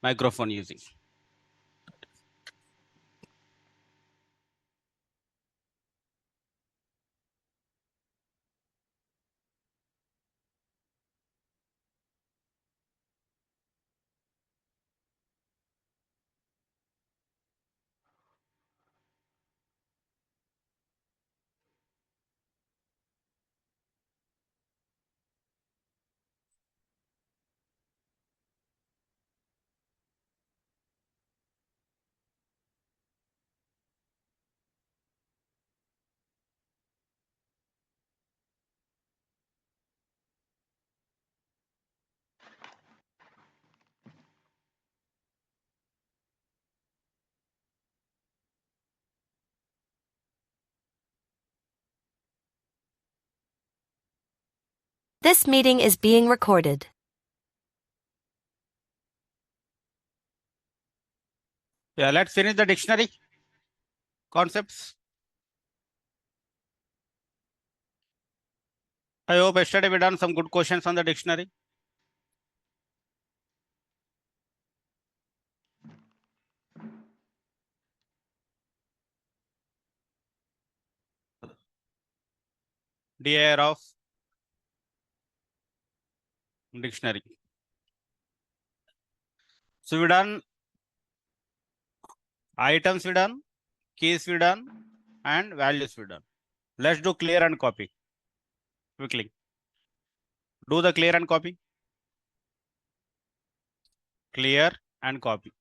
microphone using. This meeting is being recorded. Yeah, let's finish the dictionary concepts. I hope yesterday we done some good questions on the dictionary. DIR of dictionary. So we done items, we done keys, we done and values, we done. Let's do clear and copy quickly. Do the clear and copy. Clear and copy.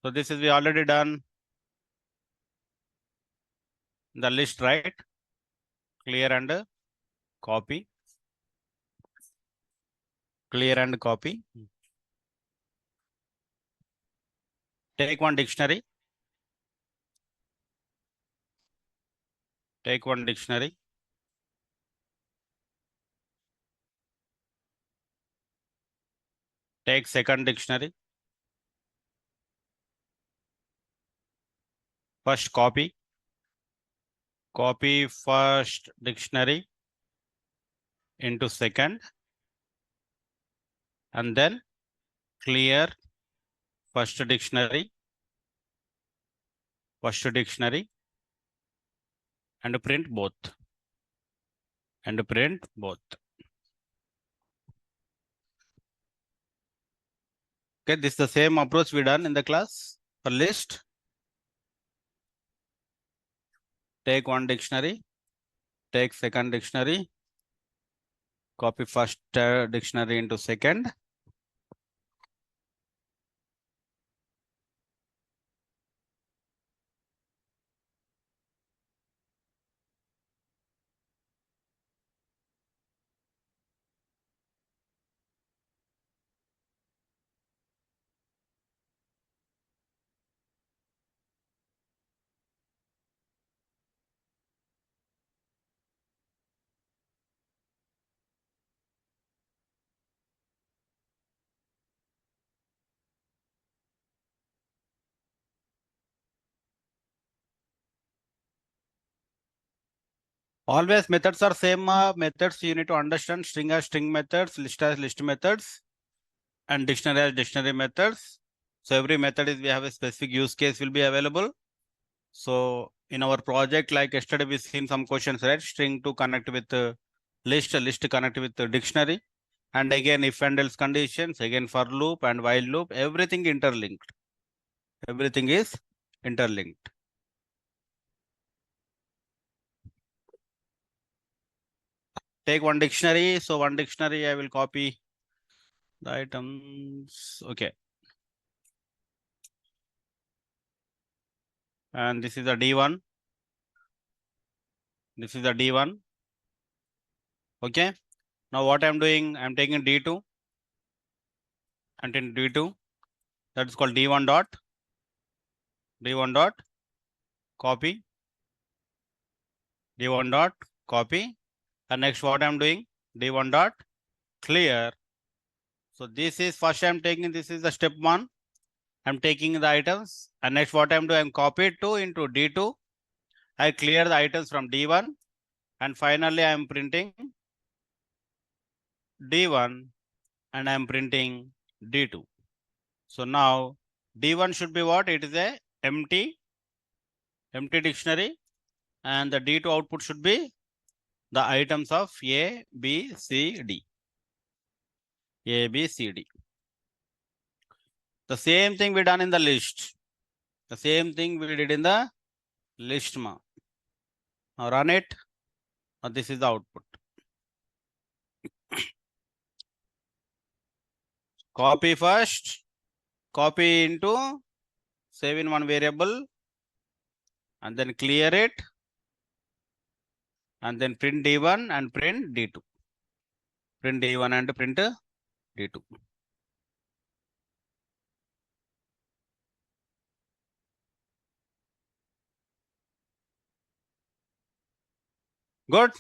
So this is we already done the list, right? Clear and copy. Clear and copy. Take one dictionary. Take one dictionary. Take second dictionary. First copy. Copy first dictionary into second. And then clear first dictionary. First dictionary. And print both. And print both. Okay, this is the same approach we done in the class for list. Take one dictionary, take second dictionary, copy first dictionary into second. Always methods are same methods you need to understand. String as string methods, list as list methods, and dictionary as dictionary methods. So every method is we have a specific use case will be available. So in our project, like yesterday we seen some questions, right? String to connect with list, list to connect with dictionary. And again, if and else conditions, again for loop and while loop, everything interlinked. Everything is interlinked. Take one dictionary. So one dictionary, I will copy the items. Okay. And this is a D1. This is a D1. Okay. Now what I'm doing, I'm taking D2. And in D2, that is called D1 dot. D1 dot copy. D1 dot copy. And next what I'm doing, D1 dot clear. So this is first I'm taking, this is the step 1. I'm taking the items. And next what I'm doing, I'm copied 2 into D2. I clear the items from D1. And finally I'm printing D1 and I'm printing D2. So now D1 should be what? It is a empty dictionary, and the D2 output should be the items of A, B, C, D. A, B, C, D. The same thing we done in the list. The same thing we did in the list. Now run it. This is the output. Copy first. Copy into, save in one variable, and then clear it, and then print D1 and print D2. Print D1 and print D2. Good.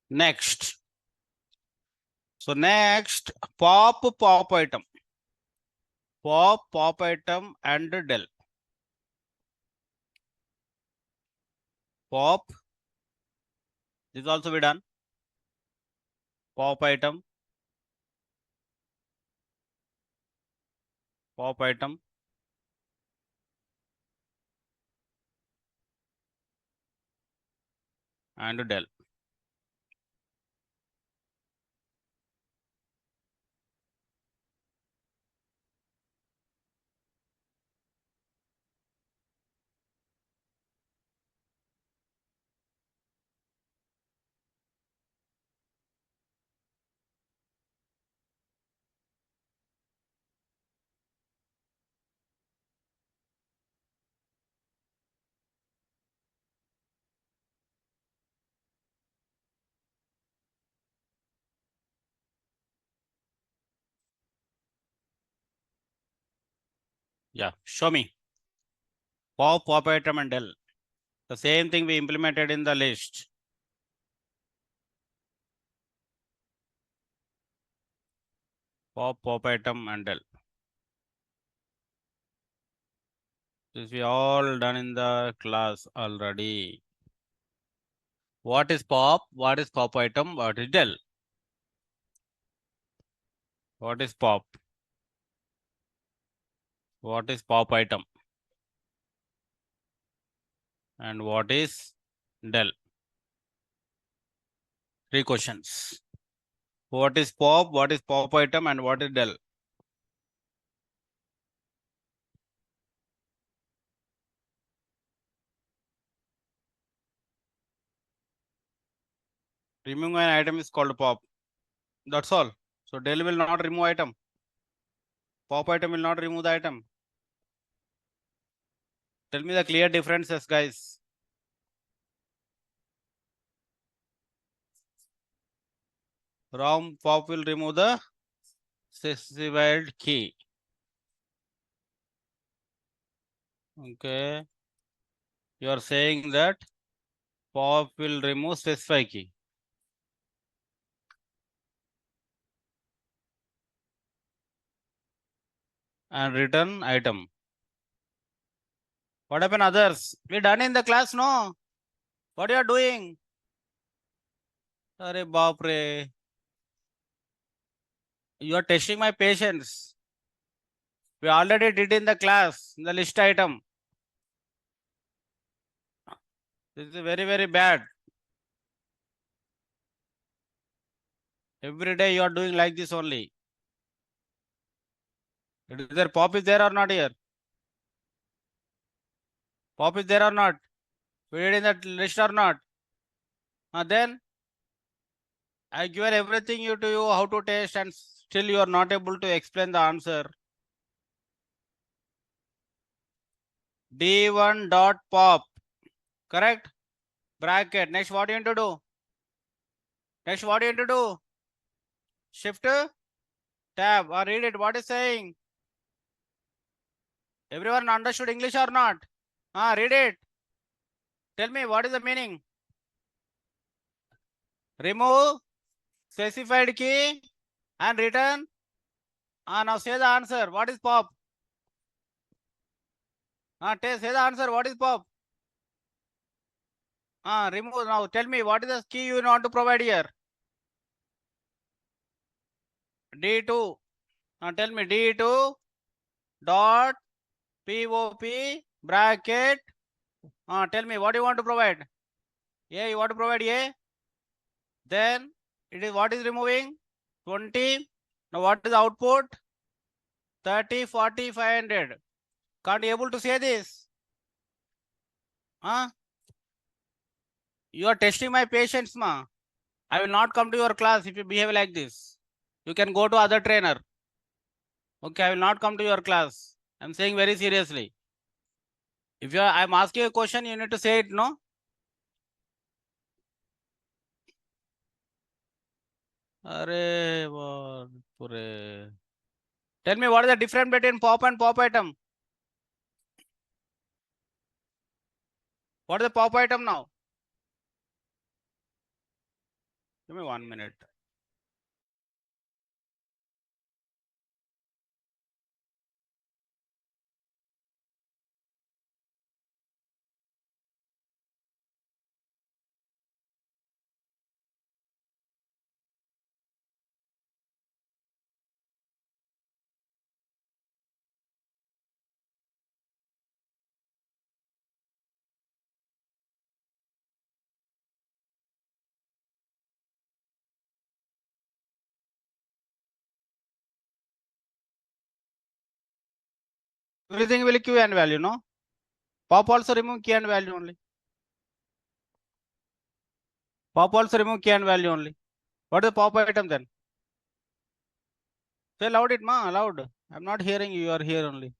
Next. So next, pop item. Pop item and del. Pop. This also be done. Pop item. Pop item. And del. Yeah, show me. Pop item and del. The same thing we implemented in the list. Pop item and del. This we all done in the class already. What is pop? What is pop item? What is del? What is pop? What is pop item? And what is del? 3 questions. What is pop? What is pop item? And what is del? Removing an item is called pop. That's all. So del will not remove item. Pop item will not remove the item. Tell me the clear differences, guys. ROM pop will remove the specified key. Okay. You are saying that pop will remove specified key. And return item. What happened others? We done in the class, no? What you are doing? Arey baap re. You are testing my patience. We already did in the class, in the list item. This is very, very bad. Every day you are doing like this only. Is there pop is there or not here? Pop is there or not? We did in that list or not? Then I given everything to you how to test, and still you are not able to explain the answer. D1 dot pop. Correct? Bracket. Next, what you need to do? Next, what you need to do? Shift tab or read it. What is saying? Everyone understood English or not? Read it. Tell me what is the meaning. Remove specified key and return. Now say the answer. What is pop? Say the answer. What is pop? Remove. Now tell me what is the key you want to provide here? D2. Now tell me D2 dot POP bracket. Tell me what you want to provide. A, you want to provide A. Then it is what is removing? 20. Now what is the output? 30, 40, 500. Can't be able to say this. You are testing my patience, ma. I will not come to your class if you behave like this. You can go to other trainer. Okay, I will not come to your class. I'm saying very seriously. If you are, I'm asking a question, you need to say it, no? Arey, pure. Tell me what is the difference between pop and pop item? What is the pop item now? Give me 1 minute. Everything will key and value, no? Pop also remove key and value only. Pop also remove key and value only. What is the pop item then? Say loud it, ma, loud. I'm not hearing you, you are here only.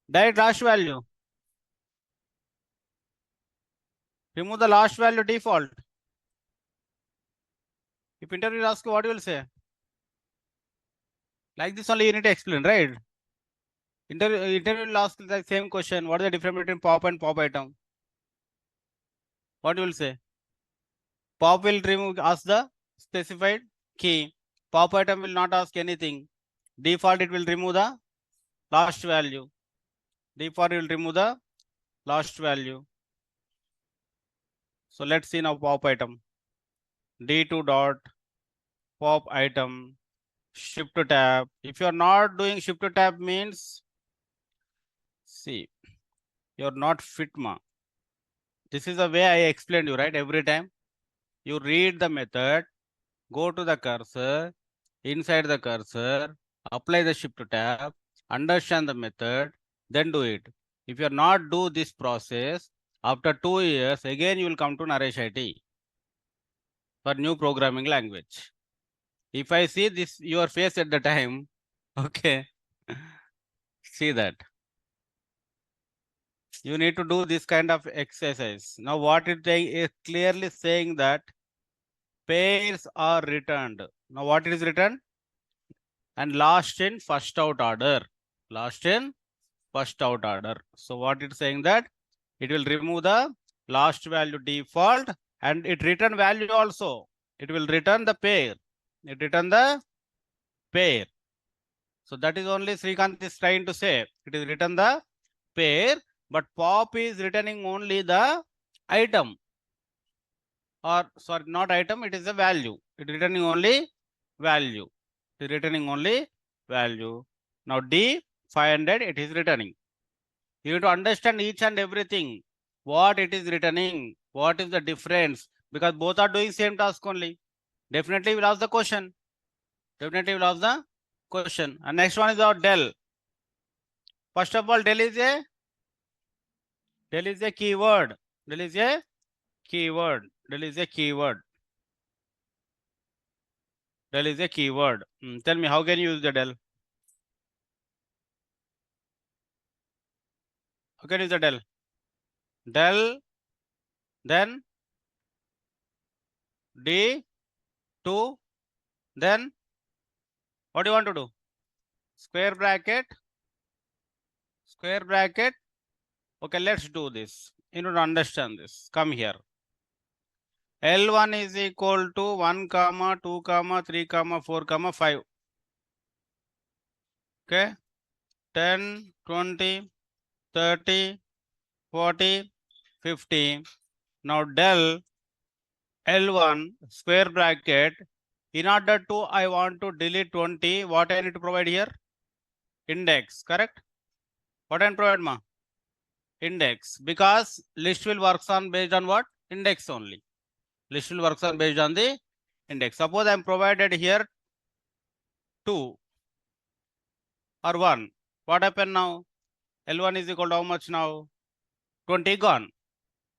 Direct last value. Remove the last value default. If interview asks you, what you will say? Like this only you need to explain, right? Interview will ask the same question. What is the difference between pop and pop item? What you will say? Pop will remove, ask the specified key. Pop item will not ask anything. Default it will remove the last value. Default will remove the last value. So let's see now pop item. D2 dot pop item shift to tab. If you are not doing shift to tab means, see, you're not fit, ma. This is the way I explained you, right? Every time you read the method, go to the cursor, inside the cursor, apply the shift to tab, understand the method, then do it. If you are not do this process, after 2 years, again you will come to Naresh IT for new programming language. If I see this, your face at the time, okay, see that. You need to do this kind of exercise. Now what it is clearly saying that pairs are returned. Now what it is returned? And last in first out order. Last in first out order. So what it's saying that it will remove the last value default and it return value also. It will return the pair. It return the pair. So that is only Srikanth is trying to say. It is written the pair, but pop is returning only the item. Or sorry, not item, it is a value. It is returning only value. It is returning only value. Now D 500 it is returning. You need to understand each and everything. What it is returning, what is the difference, because both are doing same task only. Definitely will ask the question. Definitely will ask the question. And next one is our del. First of all, del is a keyword. Del is a keyword. Del is a keyword. Del is a keyword. Tell me, how can you use the del? How can you use the del? Del, then D2, then what do you want to do? Square bracket. Square bracket. Okay, let's do this. You need to understand this. Come here. L1 is equal to 1, 2, 3, 4, 5. Okay. 10, 20, 30, 40, 50. Now del L1 square bracket. In order to, I want to delete 20. What I need to provide here? Index, correct? What I provide, ma? Index. Because list will works on based on what? Index only. List will works on based on the index. Suppose I am provided here 2 or 1. What happened now? L1 is equal to how much now? 20 gone.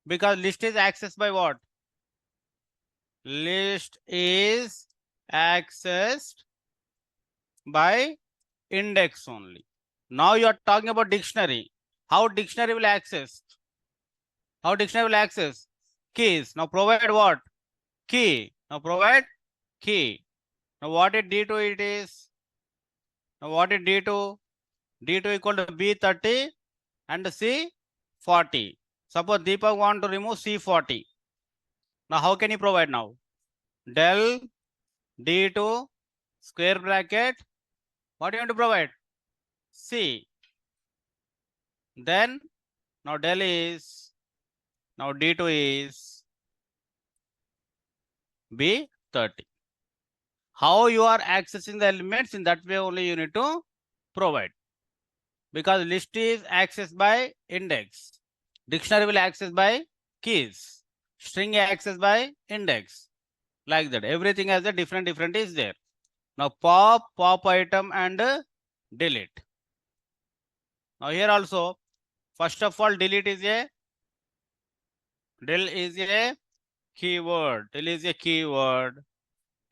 Because list is accessed by what? List is accessed by index only. Now you are talking about dictionary. How dictionary will access? How dictionary will access? Keys. Now provide what? Key. Now provide key. Now what is D2 it is? Now what is D2? D2 equal to B30 and C40. Suppose Deepak want to remove C40. Now how can you provide now? Del D2 square bracket. What do you want to provide? C. Then now del is, now D2 is B30. How you are accessing the elements, in that way only you need to provide. Because list is accessed by index. Dictionary will access by keys. String accessed by index. Like that. Everything has a different is there. Now pop item and delete. Now here also, first of all, delete is a keyword. Del is a keyword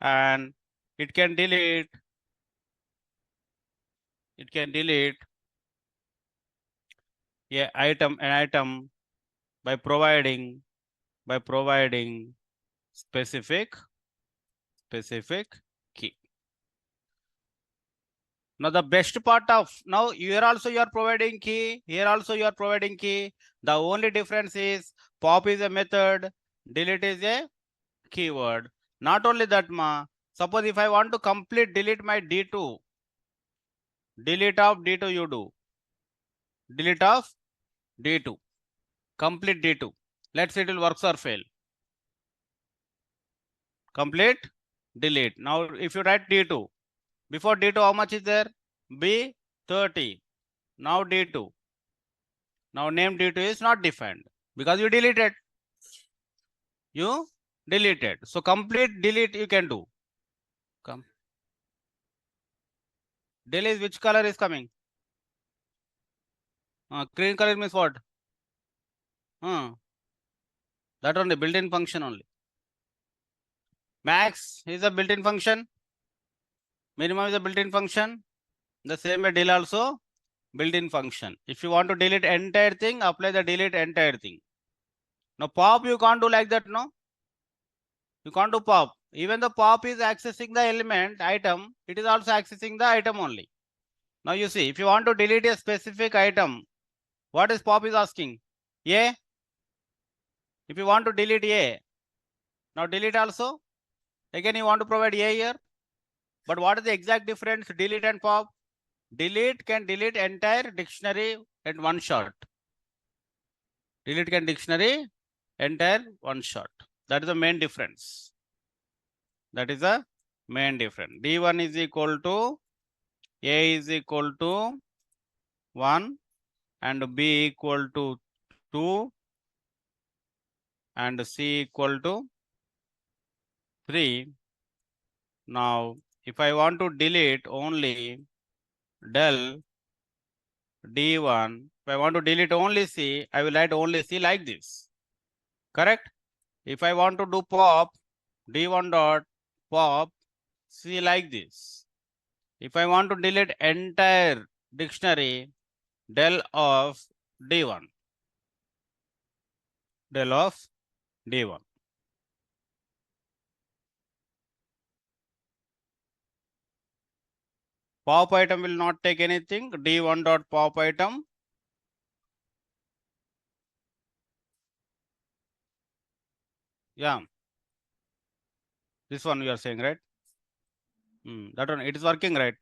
and it can delete. It can delete an item by providing specific key. Now the best part of, now here also you are providing key, here also you are providing key. The only difference is pop is a method, delete is a keyword. Not only that, ma, suppose if I want to complete delete my D2, delete of D2 you do. Delete of D2. Complete D2. Let's see it will work or fail. Complete, delete. Now if you write D2, before D2 how much is there? B30. Now D2. Now name D2 is not defined because you deleted. You deleted. So complete delete you can do. Come. Delete which color is coming? Green color means what? That only built-in function only. Max is a built-in function. Minimum is a built-in function. The same way del also built-in function. If you want to delete entire thing, apply the delete entire thing. Now pop you can't do like that, no? You can't do pop. Even the pop is accessing the element item, it is also accessing the item only. Now you see, if you want to delete a specific item, what is pop is asking? A. If you want to delete A, now delete also. Again, you want to provide A here. But what is the exact difference? Delete and pop. Delete can delete entire dictionary at one shot. Delete can dictionary entire one shot. That is the main difference. That is the main difference. D1 is equal to A is equal to 1 and B equal to 2 and C equal to 3. Now, if I want to delete only del D1, if I want to delete only C, I will write only C like this. Correct? If I want to do pop, D1 dot pop C like this. If I want to delete entire dictionary, del of D1. Del of D1. Pop item will not take anything. D1 dot pop item. Yeah. This one you are saying, right? That one, it is working, right?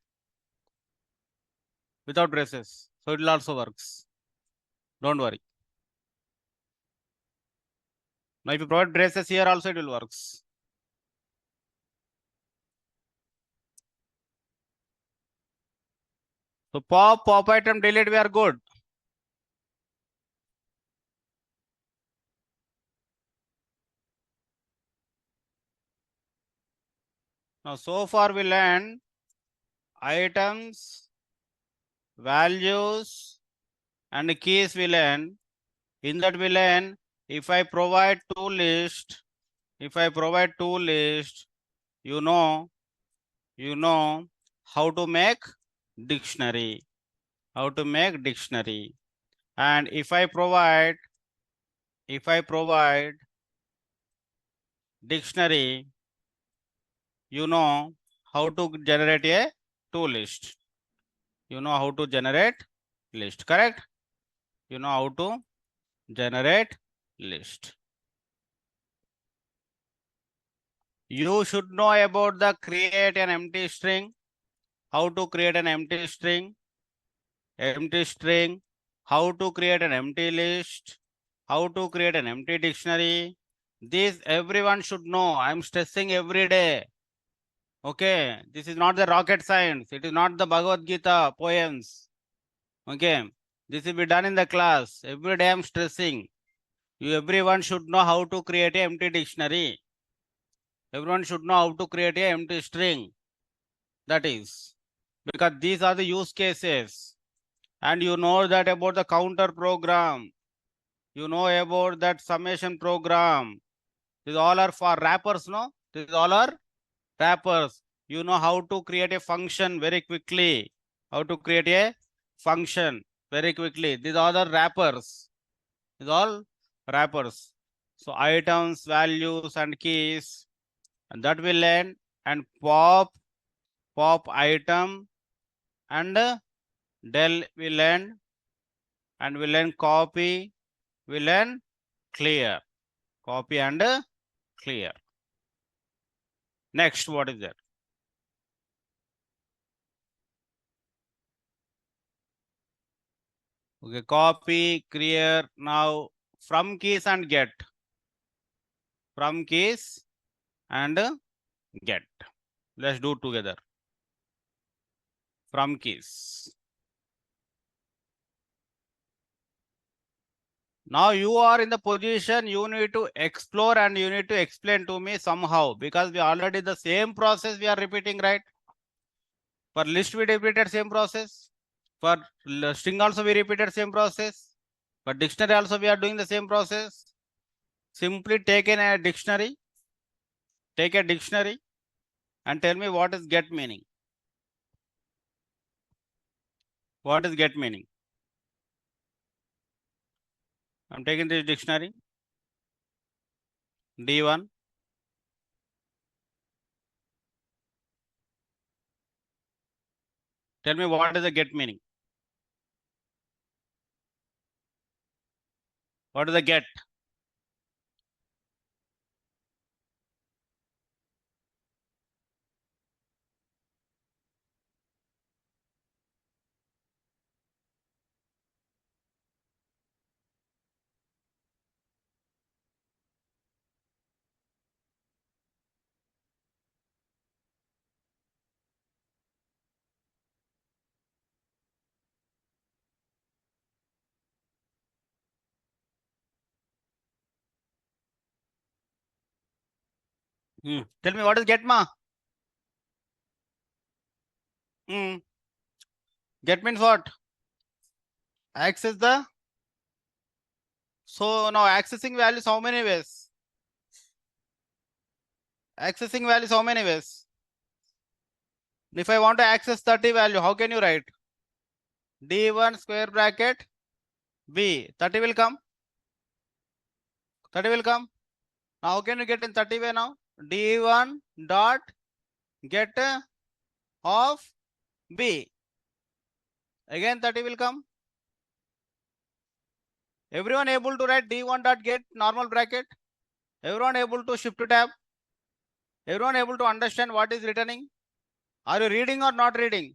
Without braces. So it will also works. Don't worry. Now if you provide braces here also it will works. So pop item, delete, we are good. Now so far we learned items, values and keys we learn. In that we learn if I provide two list, you know how to make dictionary. And if I provide dictionary, you know how to generate a two list. You know how to generate list, correct? You know how to generate list. You should know about the create an empty string. How to create an empty string, how to create an empty list, how to create an empty dictionary. This everyone should know. I'm stressing every day. Okay, this is not the rocket science. It is not the Bhagavad Gita poems. Okay, this will be done in the class. Every day I'm stressing. Everyone should know how to create an empty dictionary. Everyone should know how to create an empty string. That is, because these are the use cases. And you know that about the counter program. You know about that summation program. These all are for wrappers, no? These all are wrappers. You know how to create a function very quickly. How to create a function very quickly. These are the wrappers. These all wrappers. So items, values, and keys. And that will learn. And pop item, and del will learn. And we learn copy, we learn clear. Copy and clear. Next, what is that? Okay, copy, clear. Now from keys and get. From keys and get. Let's do together. From keys. Now you are in the position you need to explore and you need to explain to me somehow, because we already the same process we are repeating, right? For list we repeated same process. For string also we repeated same process. For dictionary also we are doing the same process. Simply take a dictionary. Take a dictionary and tell me what is get meaning. What is get meaning? I'm taking this dictionary. D1. Tell me what is the get meaning. What is the get? Tell me what is get, ma? Get means what? Access the. So now accessing values how many ways? Accessing values how many ways? If I want to access 30 value, how can you write? D1 square bracket B. 30 will come. 30 will come. Now how can you get in 30 way now? D1 dot get of B. Again 30 will come. Everyone able to write D1 dot get normal bracket? Everyone able to shift to tab? Everyone able to understand what is returning? Are you reading or not reading?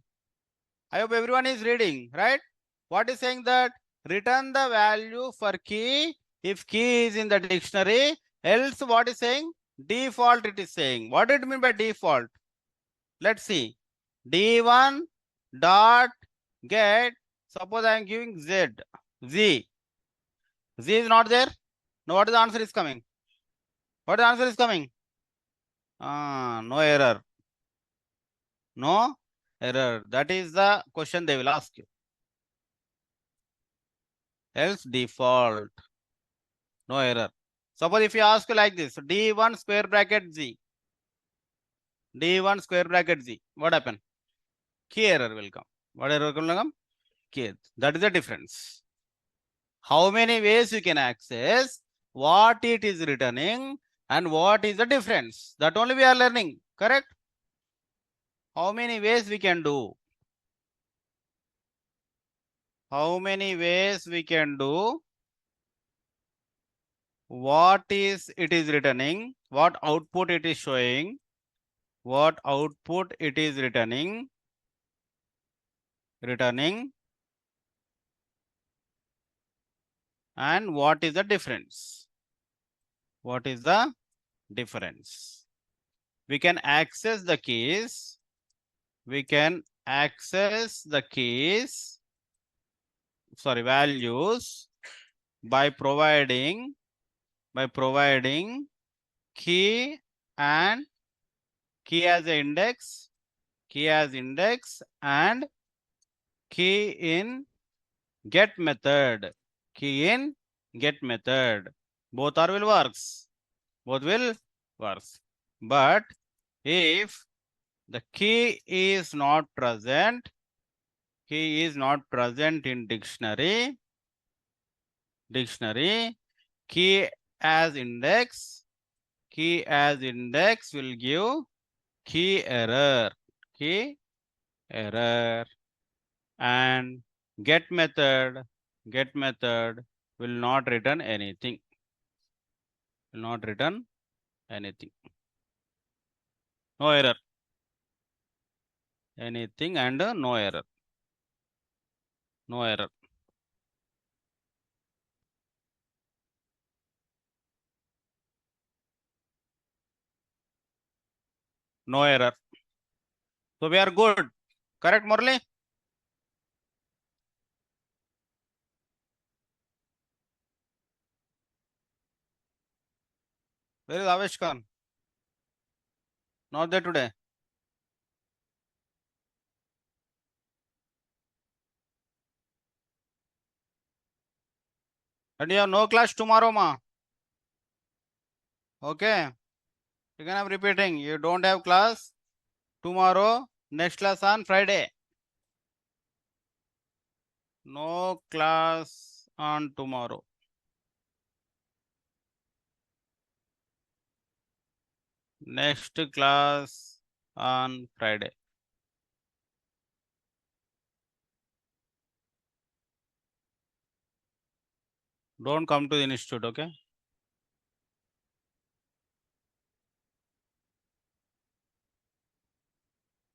I hope everyone is reading, right? What is saying that? Return the value for key if key is in the dictionary. Else what is saying? Default it is saying. What did it mean by default? Let's see. D1 dot get. Suppose I am giving Z. Z. Z is not there. Now what is the answer is coming? What the answer is coming? No error. No error. That is the question they will ask you. Else default. No error. Suppose if you ask like this, D1 square bracket Z. D1 square bracket Z. What happened? Key error will come. What error will come? Key. That is the difference. How many ways you can access what it is returning and what is the difference? That only we are learning. Correct? How many ways we can do? How many ways we can do? What is it is returning? What output it is showing? What output it is returning? And what is the difference? What is the difference? We can access the keys. We can access the keys, values by providing key and key as an index, and key in get method. Key in get method. Both are will works. Both will works. But if the key is not present in dictionary, key as index will give key error, and get method will not return anything. No error. Anything and no error. No error. No error. So we are good. Correct, Murali? Where is Avesh Khan? Not there today. And you have no class tomorrow, ma. Okay. Again, I'm repeating. You don't have class tomorrow. Next class on Friday. No class on tomorrow. Next class on Friday. Don't come to the institute, okay?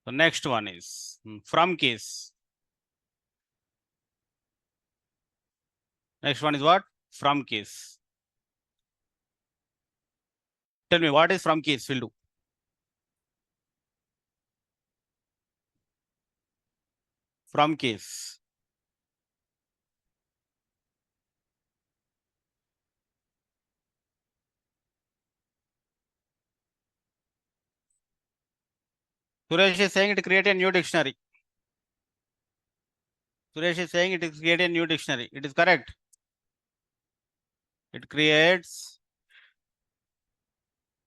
The next one is from keys. Next one is what? From keys. Tell me what is from keys will do. From keys. Suresh is saying it create a new dictionary. Suresh is saying it is create a new dictionary. It is correct. It creates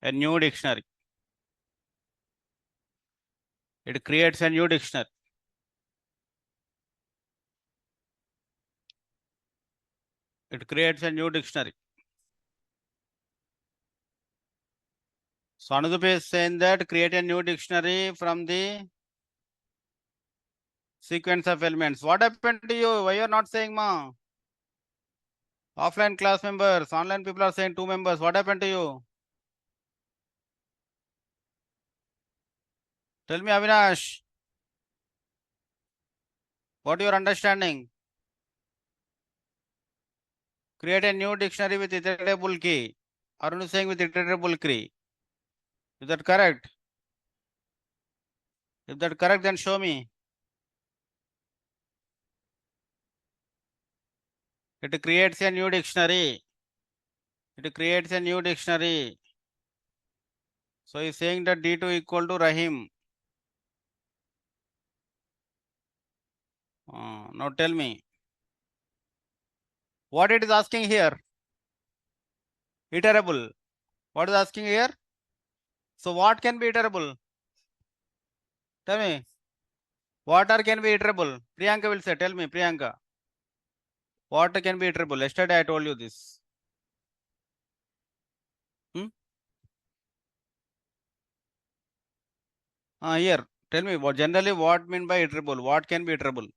a new dictionary. It creates a new dictionary. It creates a new dictionary. So Anudup is saying that create a new dictionary from the sequence of elements. What happened to you? Why you are not saying, ma? Offline class members, online people are saying 2 members. What happened to you? Tell me, Avinash. What your understanding? Create a new dictionary with iterable key. Arun is saying with iterable key. Is that correct? If that correct, then show me. It creates a new dictionary. It creates a new dictionary. So he's saying that D2 equal to Rahim. Now tell me. What it is asking here? Iterable. What is asking here? So what can be iterable? Tell me. What are can be iterable? Priyanka will say, tell me, Priyanka. What can be iterable? Yesterday I told you this. Here, tell me what generally what mean by iterable? What can be iterable?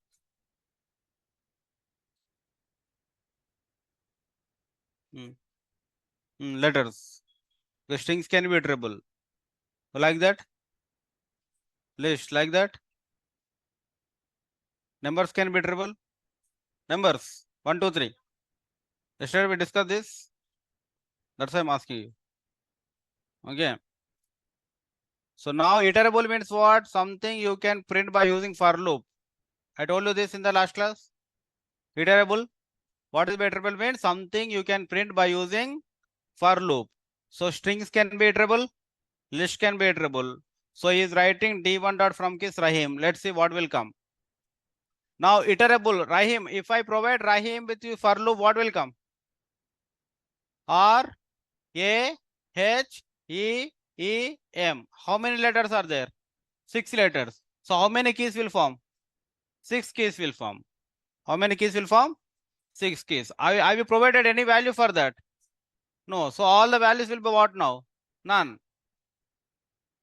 Letters. The strings can be iterable. Like that. List like that. Numbers can be iterable. Numbers 1, 2, 3. Yesterday we discussed this. That's why I'm asking you. Okay. So now iterable means what? Something you can print by using for loop. I told you this in the last class. Iterable. What is iterable means? Something you can print by using for loop. So strings can be iterable. List can be iterable. So he is writing D1 dot from kiss Rahim. Let's see what will come. Now iterable Rahim. If I provide Rahim with you for loop, what will come? R A H E E M. How many letters are there? 6 letters. So how many keys will form? 6 keys will form. How many keys will form? 6 keys. Have you provided any value for that? No. So all the values will be what now? None.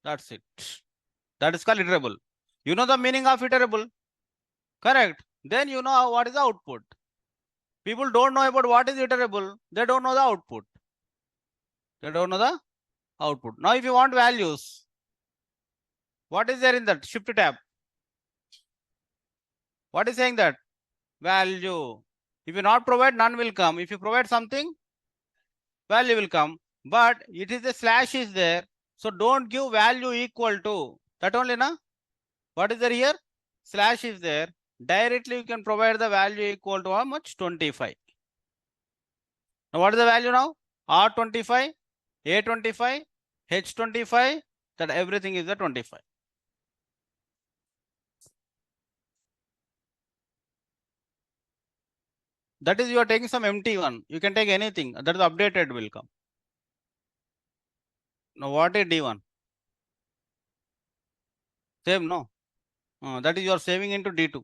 That's it. That is called iterable. You know the meaning of iterable? Correct. Then you know what is the output. People don't know about what is iterable. They don't know the output. They don't know the output. Now if you want values, what is there in that shift tab? What is saying that? Value. If you not provide, none will come. If you provide something, value will come. But it is a slash is there. So don't give value equal to. That only, na? What is there here? Slash is there. Directly you can provide the value equal to how much? 25. Now what is the value now? R25, A25, H25. That everything is the 25. That is you are taking some empty one. You can take anything. That is updated will come. Now what is D1? Same, no? That is you are saving into D2.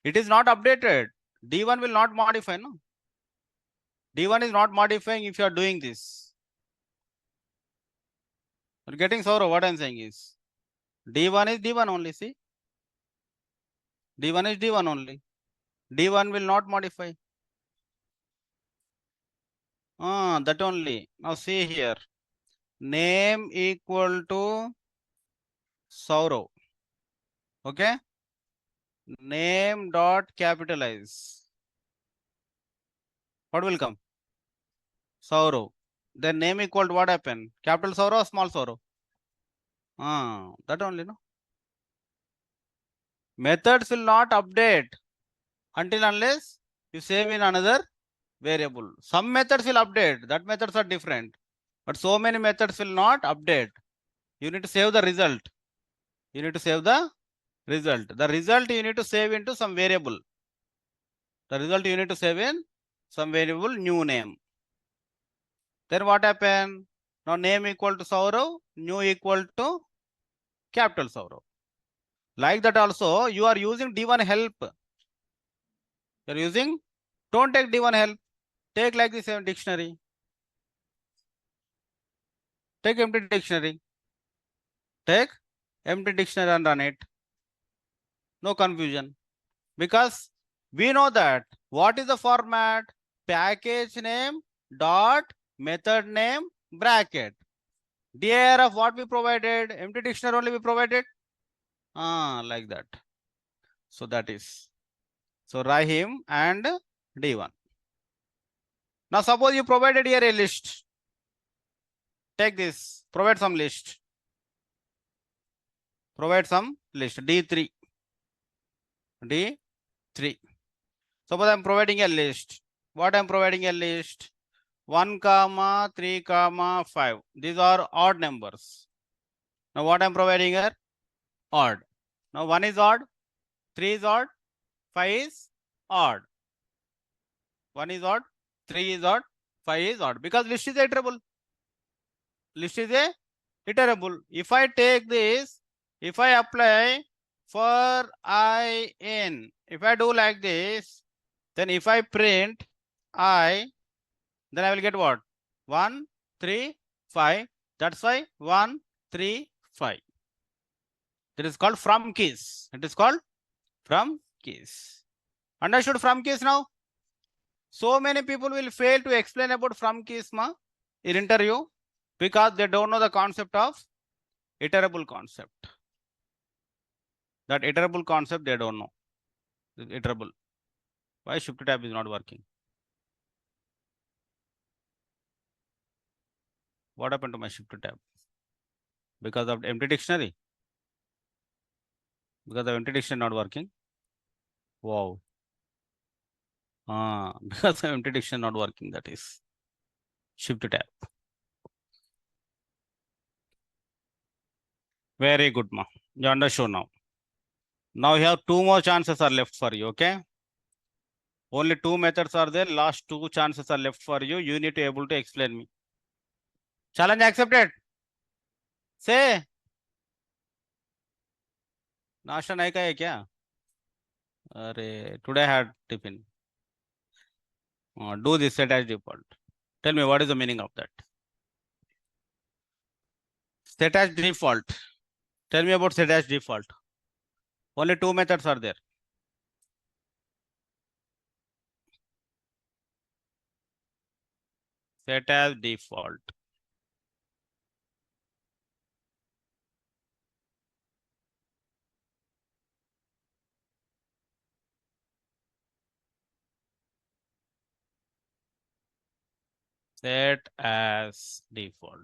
It is not updated. D1 will not modify, no? D1 is not modifying if you are doing this. You're getting sorrow. What I'm saying is D1 is D1 only. See? D1 is D1 only. D1 will not modify. That only. Now see here. Name equal to Saurav. Okay? Name dot capitalize. What will come? Saurav. Then name equal to what happened? Capital Saurav or small Saurav? That only, no? Methods will not update until unless you save in another variable. Some methods will update. That methods are different. But so many methods will not update. You need to save the result. You need to save the result. The result you need to save into some variable. The result you need to save in some variable new name. Then what happened? Now name equal to Saurav, new equal to capital Saurav. Like that also, you are using D1 help. You are using, don't take D1 help. Take like this dictionary. Take empty dictionary. Take empty dictionary and run it. No confusion. Because we know that what is the format? Package name dot method name bracket. Dir of what we provided? Empty dictionary only we provided. Like that. So that is. So Rahim and D1. Now suppose you provided here a list. Take this. Provide some list. Provide some list. D3. D3. Suppose I'm providing a list. What I'm providing a list? 1, 3, 5. These are odd numbers. Now what I'm providing here? Odd. Now 1 is odd, 3 is odd, 5 is odd. 1 is odd, 3 is odd, 5 is odd. Because list is iterable. List is a iterable. If I take this, if I apply for in, if I do like this, then if I print I, then I will get what? 1, 3, 5. That's why 1, 3, 5. That is called from keys. It is called from keys. Understood from keys now? So many people will fail to explain about from keys in interview because they don't know the concept of iterable concept. That iterable concept they don't know. Iterable. Why shift tab is not working? What happened to my shift tab? Because of empty dictionary? Because of empty dictionary not working? Wow. Because of empty dictionary not working, that is shift tab. Very good, ma. You understood now. Now you have 2 more chances are left for you, okay? Only 2 methods are there. Last 2 chances are left for you. You need to able to explain me. Challenge accepted. Say. नाश्ता नहीं का है क्या? अरे today I had tiffin. Do this set as default. Tell me what is the meaning of that? Set as default. Tell me about set as default. Only 2 methods are there. Set as default. Set as default.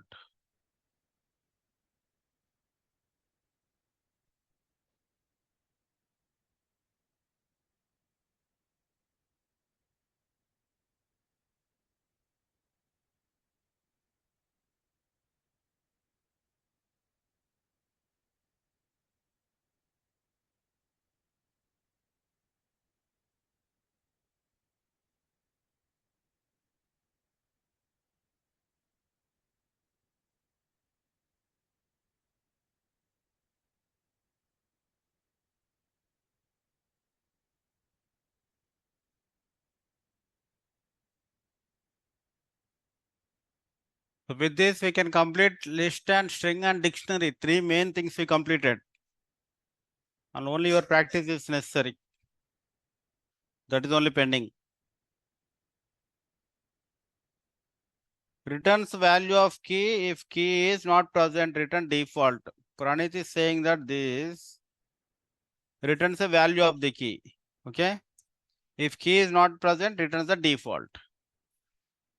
So with this, we can complete list and string and dictionary. 3 main things we completed. And only your practice is necessary. That is only pending. Returns value of key. If key is not present, return default. Pranit is saying that this returns the value of the key. Okay. If key is not present, returns the default.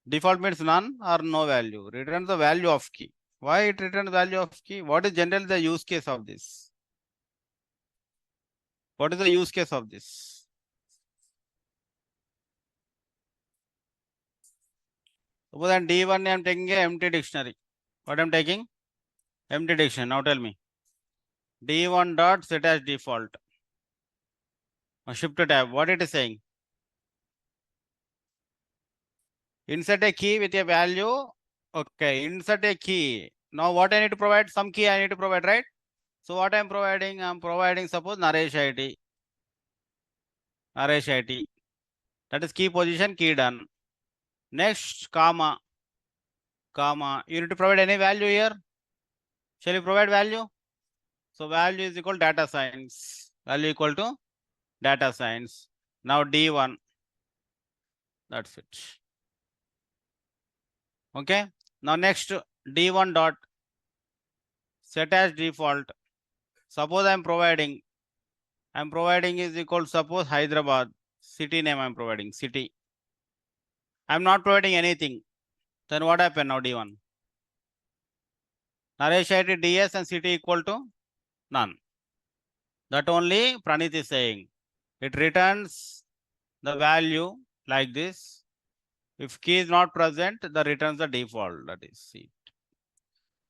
Default means none or no value. Returns the value of key. Why it returns value of key? What is generally the use case of this? What is the use case of this? Suppose in D1 I am taking a empty dictionary. What I am taking? Empty dictionary. Now tell me. D1 dot set as default. Shift tab. What it is saying? Insert a key with a value. Okay, insert a key. Now what I need to provide? Some key I need to provide, right? So what I am providing? I am providing suppose Naresh IT. Naresh IT. That is key position, key done. Next, comma. Comma. You need to provide any value here. Shall you provide value? So value is equal to data science. Value equal to data science. Now D1. That's it. Okay. Now next D1 dot set as default. Suppose I'm providing is equal to suppose Hyderabad. City name I'm providing, city. I'm not providing anything. Then what happened now, D1? Naresh ID DS and city equal to none. That only Pranit is saying. It returns the value like this. If key is not present, the returns the default. That is C.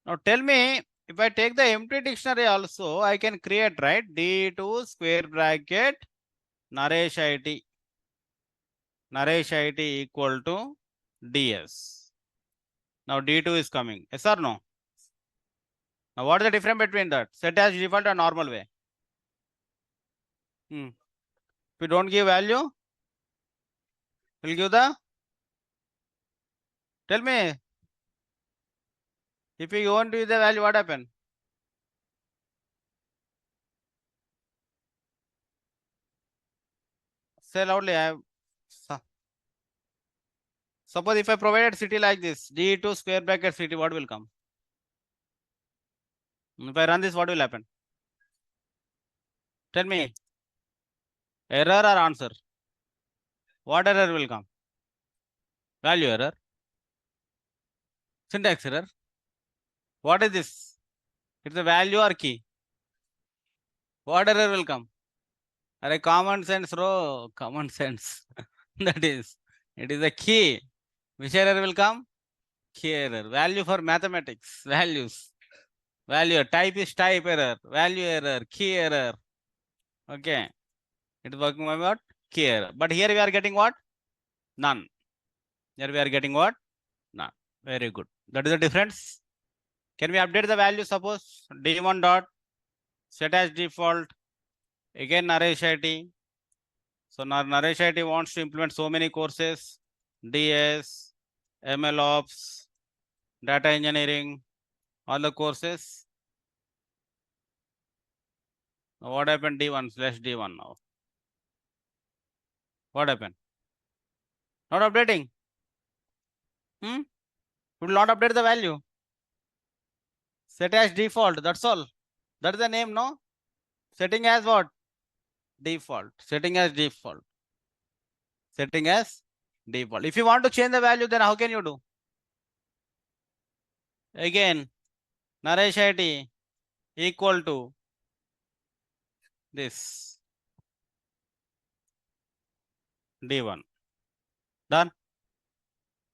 Now tell me, if I take the empty dictionary also, I can create, right? D2 square bracket Naresh IT. Naresh IT equal to DS. Now D2 is coming. Yes or no? Now what is the difference between that? Set as default or normal way? If you don't give value, we'll give the. Tell me, if you want to use the value, what happen? Say loudly. Suppose if I provided city like this, D2 square bracket city, what will come? If I run this, what will happen? Tell me. Error or answer? What error will come? Value error. Syntax error. What is this? It's a value or key. What error will come? Are common sense, bro. Common sense. That is, it is a key. Which error will come? Key error. Value for mathematics. Values. Value. Type is type error. Value error. Key error. Okay. It is working on what? Key error. But here we are getting what? None. Here we are getting what? None. Very good. That is the difference. Can we update the value? Suppose D1 dot set as default. Again Naresh IT. So Naresh IT wants to implement so many courses. DS, ML Ops, data engineering, all the courses. Now what happened? D1 slash D1 now. What happened? Not updating. Will not update the value. Set as default. That's all. That is the name, no? Setting as what? Default. Setting as default. Setting as default. If you want to change the value, then how can you do? Again, Naresh IT equal to this D1. Done.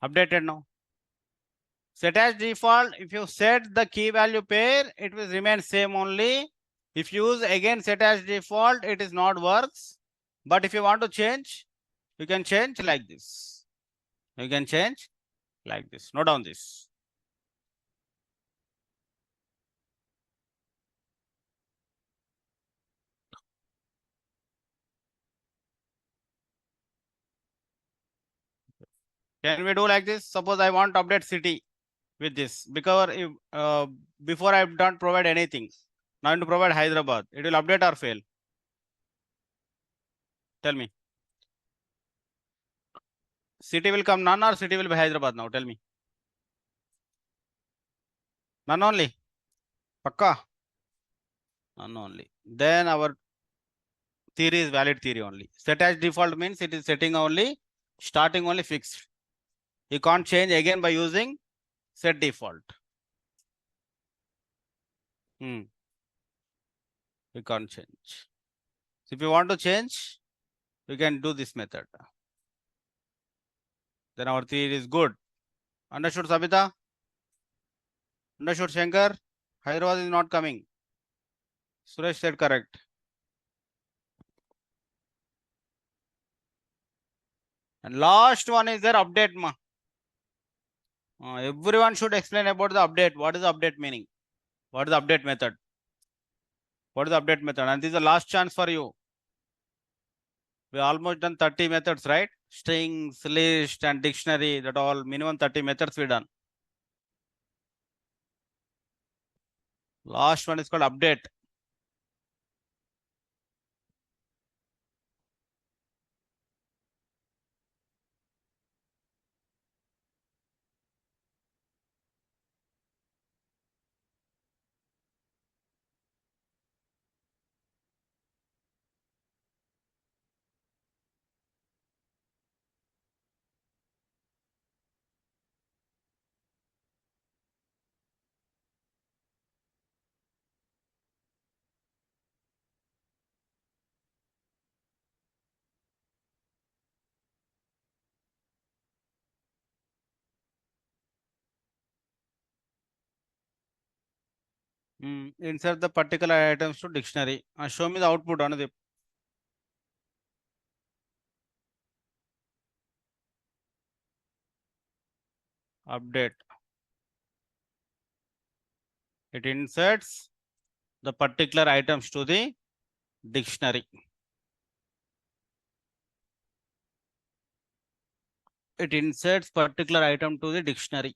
Updated now. Set as default. If you set the key value pair, it will remain same only. If you use again set as default, it is not works. But if you want to change, you can change like this. You can change like this. Note down this. Can we do like this? Suppose I want to update city with this because if, before I don't provide anything. Now I need to provide Hyderabad. It will update or fail? Tell me. City will come none or city will be Hyderabad now? Tell me. None only. Pakka. None only. Then our theory is valid theory only. Set as default means it is setting only, starting only fixed. You can't change again by using set default. You can't change. So if you want to change, you can do this method. Then our theory is good. Understood, Sabita? Understood, Shankar? Hyderabad is not coming. Suresh said correct. And last one is their update. Everyone should explain about the update. What is the update meaning? What is the update method? What is the update method? And this is the last chance for you. We almost done 30 methods, right? Strings, list, and dictionary. That all minimum 30 methods we done. Last one is called update. Insert the particular items to dictionary. Show me the output on the update. It inserts the particular items to the dictionary. It inserts particular item to the dictionary.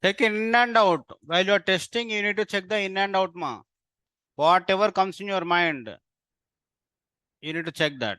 Take in and out. While you are testing, you need to check the in and out ma. Whatever comes in your mind, you need to check that.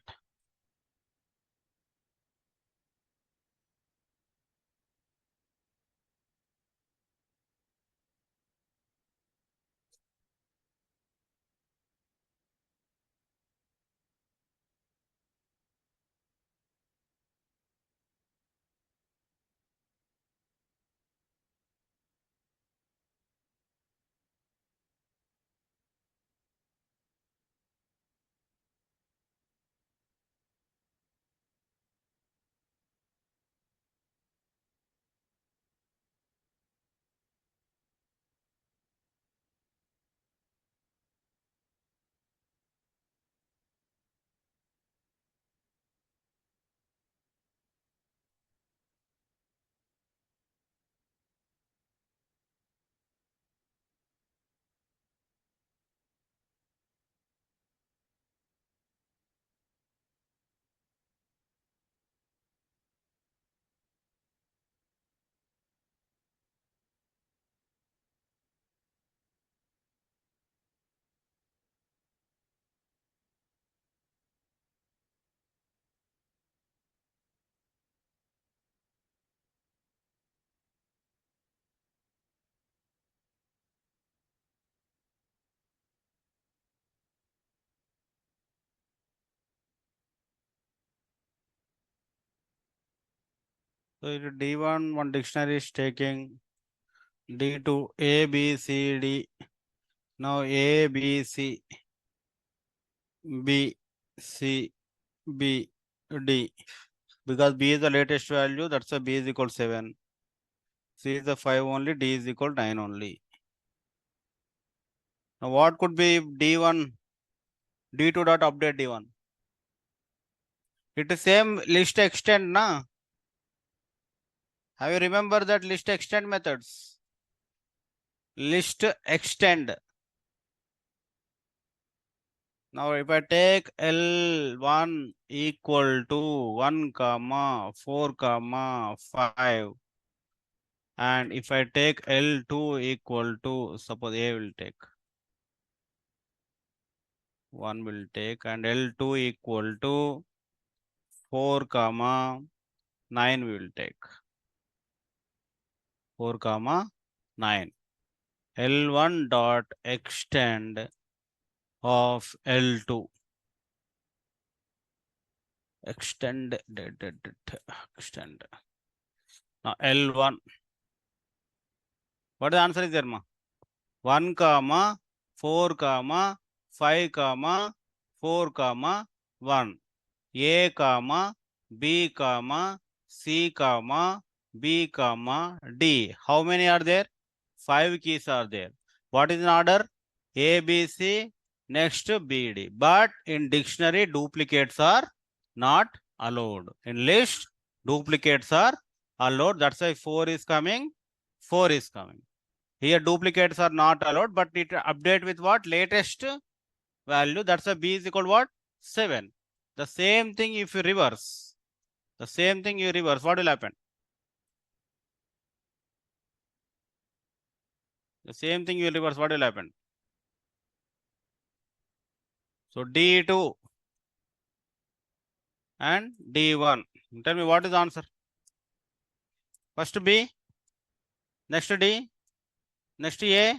So D1, one dictionary is taking D2, A, B, C, D. Now A, B, C, B, C, B, D. Because B is the latest value, that's a B is equal to 7. C is the 5 only, D is equal to 9 only. Now what could be D1, D2 dot update D1? It is same list extend, na? Have you remember that list extend methods? List extend. Now if I take L1 equal to 1 comma 4 comma 5, and if I take L2 equal to, suppose A will take 1 will take, and L2 equal to 4 comma 9 will take 4 comma 9. L1 dot extend of L2 extend extend. Now L1, what the answer is there, ma? 1 comma 4 comma 5 comma 4 comma 1. A comma B comma C comma B comma D. How many are there? 5 keys are there. What is in order? A, B, C, next B, D. But in dictionary, duplicates are not allowed. In list, duplicates are allowed. That's why 4 is coming. 4 is coming. Here duplicates are not allowed, but it update with what? Latest value. That's why B is equal to what? 7. The same thing if you reverse. The same thing you reverse. What will happen? The same thing you will reverse. What will happen? So D2 and D1. Tell me what is the answer? First B, next D, next A,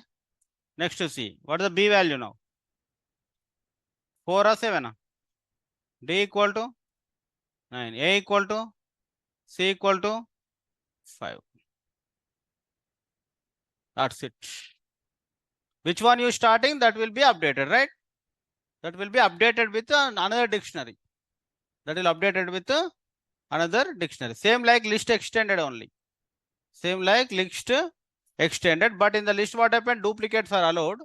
next C. What is the B value now? 4 or 7? D equal to 9. A equal to C equal to 5. That's it. Which one you starting? That will be updated, right? That will be updated with another dictionary. That will updated with another dictionary. Same like list extended only. Same like list extended. But in the list, what happened? Duplicates are allowed.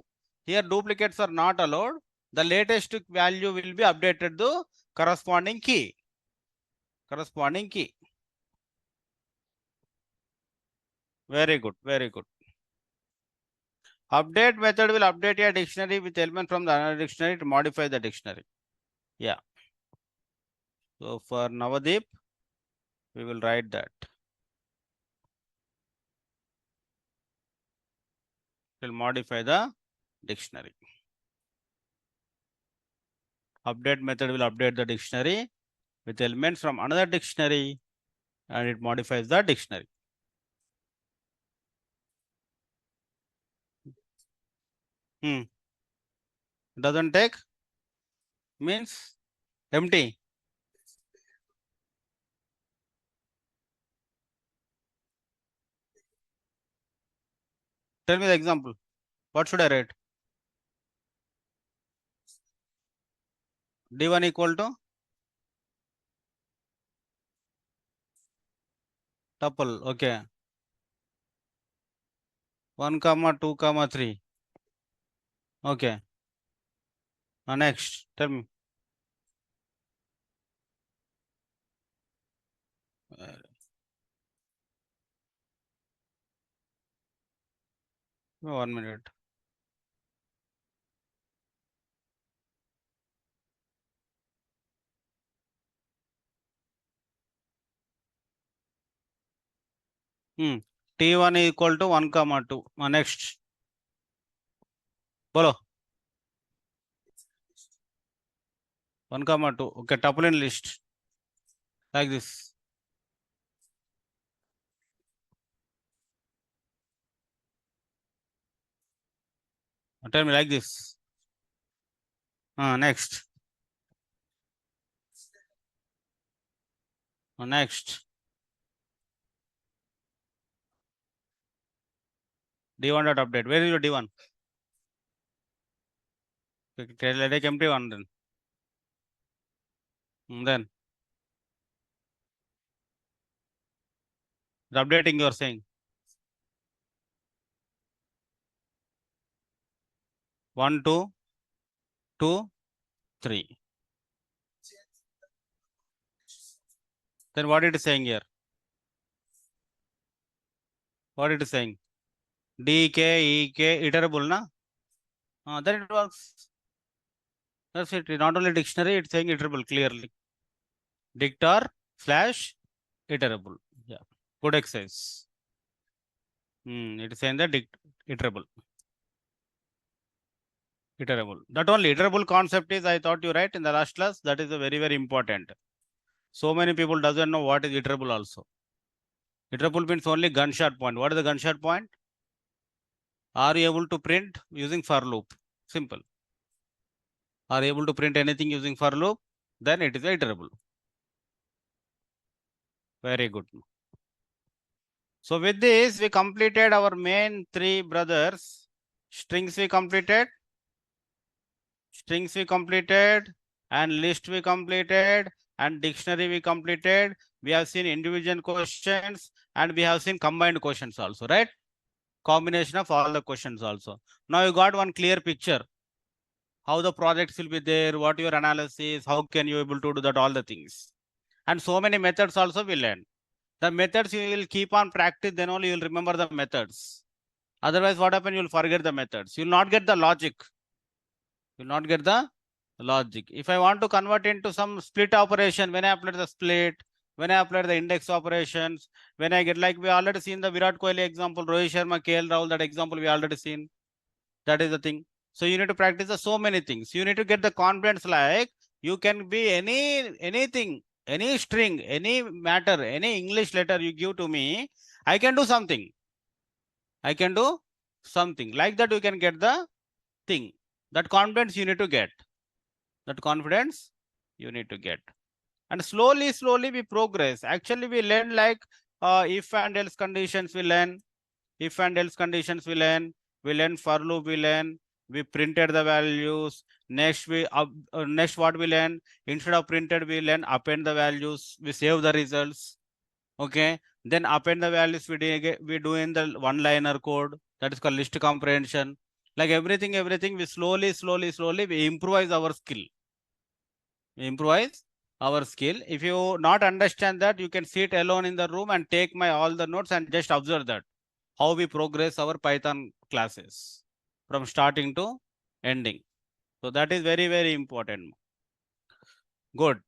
Here, duplicates are not allowed. The latest value will be updated to corresponding key. Corresponding key. Very good. Very good. Update method will update a dictionary with element from the another dictionary to modify the dictionary. Yeah. So for Navadeep, we will write that. Will modify the dictionary. Update method will update the dictionary with elements from another dictionary and it modifies the dictionary. Doesn't take means empty. Tell me the example. What should I write? D1 equal to tuple. Okay. 1, 2, 3. Okay. Now next, tell me. One minute. T1 equal to 1, 2. Next. Bolo. 1, 2. Okay, tuple in list. Like this. Tell me like this. Next. Next. D1 dot update. Where is your D1? Take empty one then. Then the updating you are saying. 1, 2, 2, 3. Then what it is saying here? What it is saying? DK, EK, iterable, na? Then it works. That's it. Not only dictionary, it's saying iterable clearly. Dictar / iterable. Yeah. Good exercise. It is saying that iterable. Iterable. Not only iterable concept is, I thought you right in the last class. That is a very, very important. So many people doesn't know what is iterable also. Iterable means only gunshot point. What is the gunshot point? Are you able to print using for loop? Simple. Are you able to print anything using for loop? Then it is iterable. Very good. So with this, we completed our main 3 brothers. Strings we completed. Strings we completed. And list we completed. And dictionary we completed. We have seen individual questions. And we have seen combined questions also, right? Combination of all the questions also. Now you got one clear picture. How the projects will be there. What your analysis. How can you able to do that, all the things. And so many methods also we learn. The methods you will keep on practice, then only you will remember the methods. Otherwise, what happen? You will forget the methods. You will not get the logic. You will not get the logic. If I want to convert into some split operation, when I apply the split, When I apply the index operations, when I get, like we already seen the Virat Kohli example, Rohit Sharma, KL Rahul, that example we already seen. That is the thing. So you need to practice the so many things. You need to get the confidence, like you can be anything, any string, any matter, any English letter you give to me, I can do something. I can do something. Like that you can get the thing. That confidence you need to get. That confidence you need to get. And slowly, slowly we progress. Actually, we learn like if and else conditions we learn. If and else conditions we learn. We learn for loop we learn. We printed the values. Next next what we learn, instead of printed we learn append the values. We save the results. Okay. Then append the values we do in the one-liner code, that is called list comprehension. Like everything we slowly we improvise our skill. We improvise our skill. If you not understand that, you can sit alone in the room and take my all the notes and just observe that how we progress our Python classes from starting to ending. So that is very important. Good.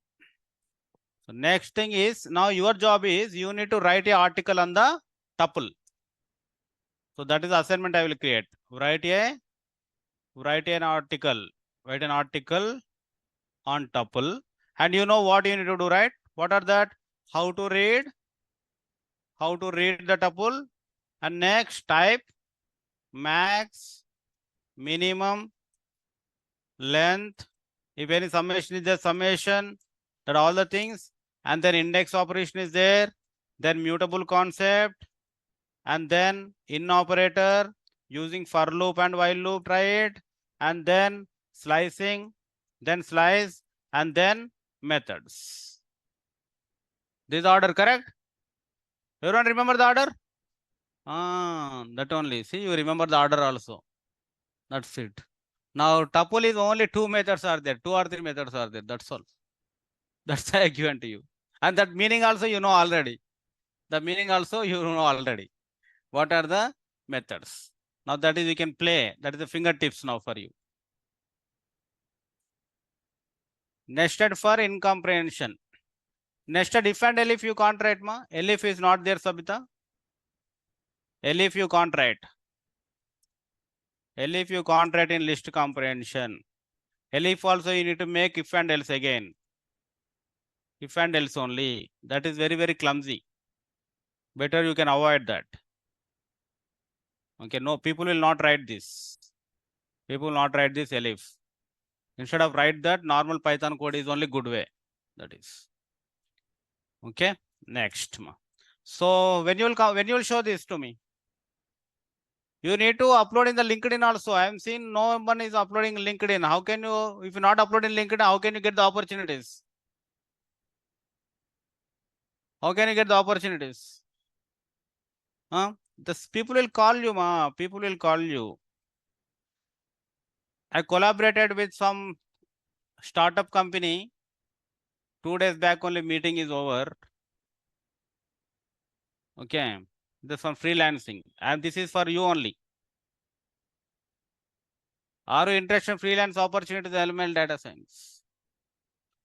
So next thing is, now your job is you need to write an article on the tuple. So that is the assignment I will create. Write an article. Write an article on tuple. And you know what you need to do, right? What are that? How to read the tuple. And next, type max, minimum, length. If any summation is there, summation, that all the things. And then index operation is there. Then mutable concept. And then in operator using for loop and while loop, try it. And then slicing, then slice, and then methods. This order correct? Everyone remember the order? That only. See, you remember the order also. That's it. Now, tuple is only 2 methods are there. 2 or 3 methods are there. That's all. That's why I given to you. And that meaning also you know already. The meaning also you know already. What are the methods? Now that is we can play. That is the fingertips now for you. Nested for incomprehension. Nested if and elif you can't write, ma. Elif is not there, Sabita. Elif you can't write. Elif you can't write in list comprehension. Elif also you need to make if and else again. If and else only. That is very clumsy. Better you can avoid that. Okay, no, people will not write this. People will not write this elif. Instead of write that, normal Python code is only good way. That is. Okay, next. So when you will show this to me? You need to upload in the LinkedIn also. I am seeing no one is uploading LinkedIn. How can you, if you're not uploading LinkedIn, how can you get the opportunities? How can you get the opportunities? Huh? The people will call you, ma. People will call you. I collaborated with some startup company. 2 days back only meeting is over. Okay. This one freelancing. And this is for you only. Are you interested in freelance opportunities in ML data science?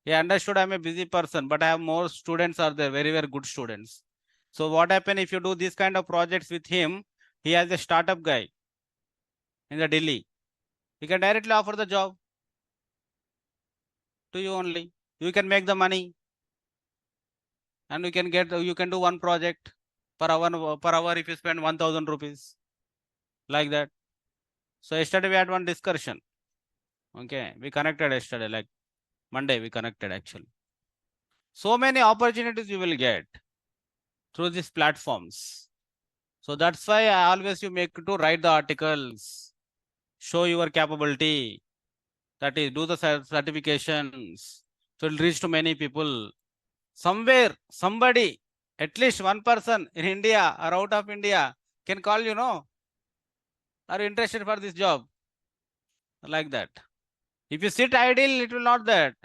He understood I'm a busy person, but I have more students are there, very good students. So what happen if you do this kind of projects with him? He has a startup guy in the Delhi. He can directly offer the job to you only. You can make the money. And you can do one project per hour if you spend 1,000 rupees. Like that. So yesterday we had one discussion. Okay. We connected yesterday, like Monday we connected actually. So many opportunities you will get through these platforms. So that's why I always you make to write the articles, show your capability, that is do the certifications. So it'll reach to many people. Somewhere, somebody, at least one person in India or out of India can call you, no? Are you interested for this job? Like that. If you sit idle, it will not that.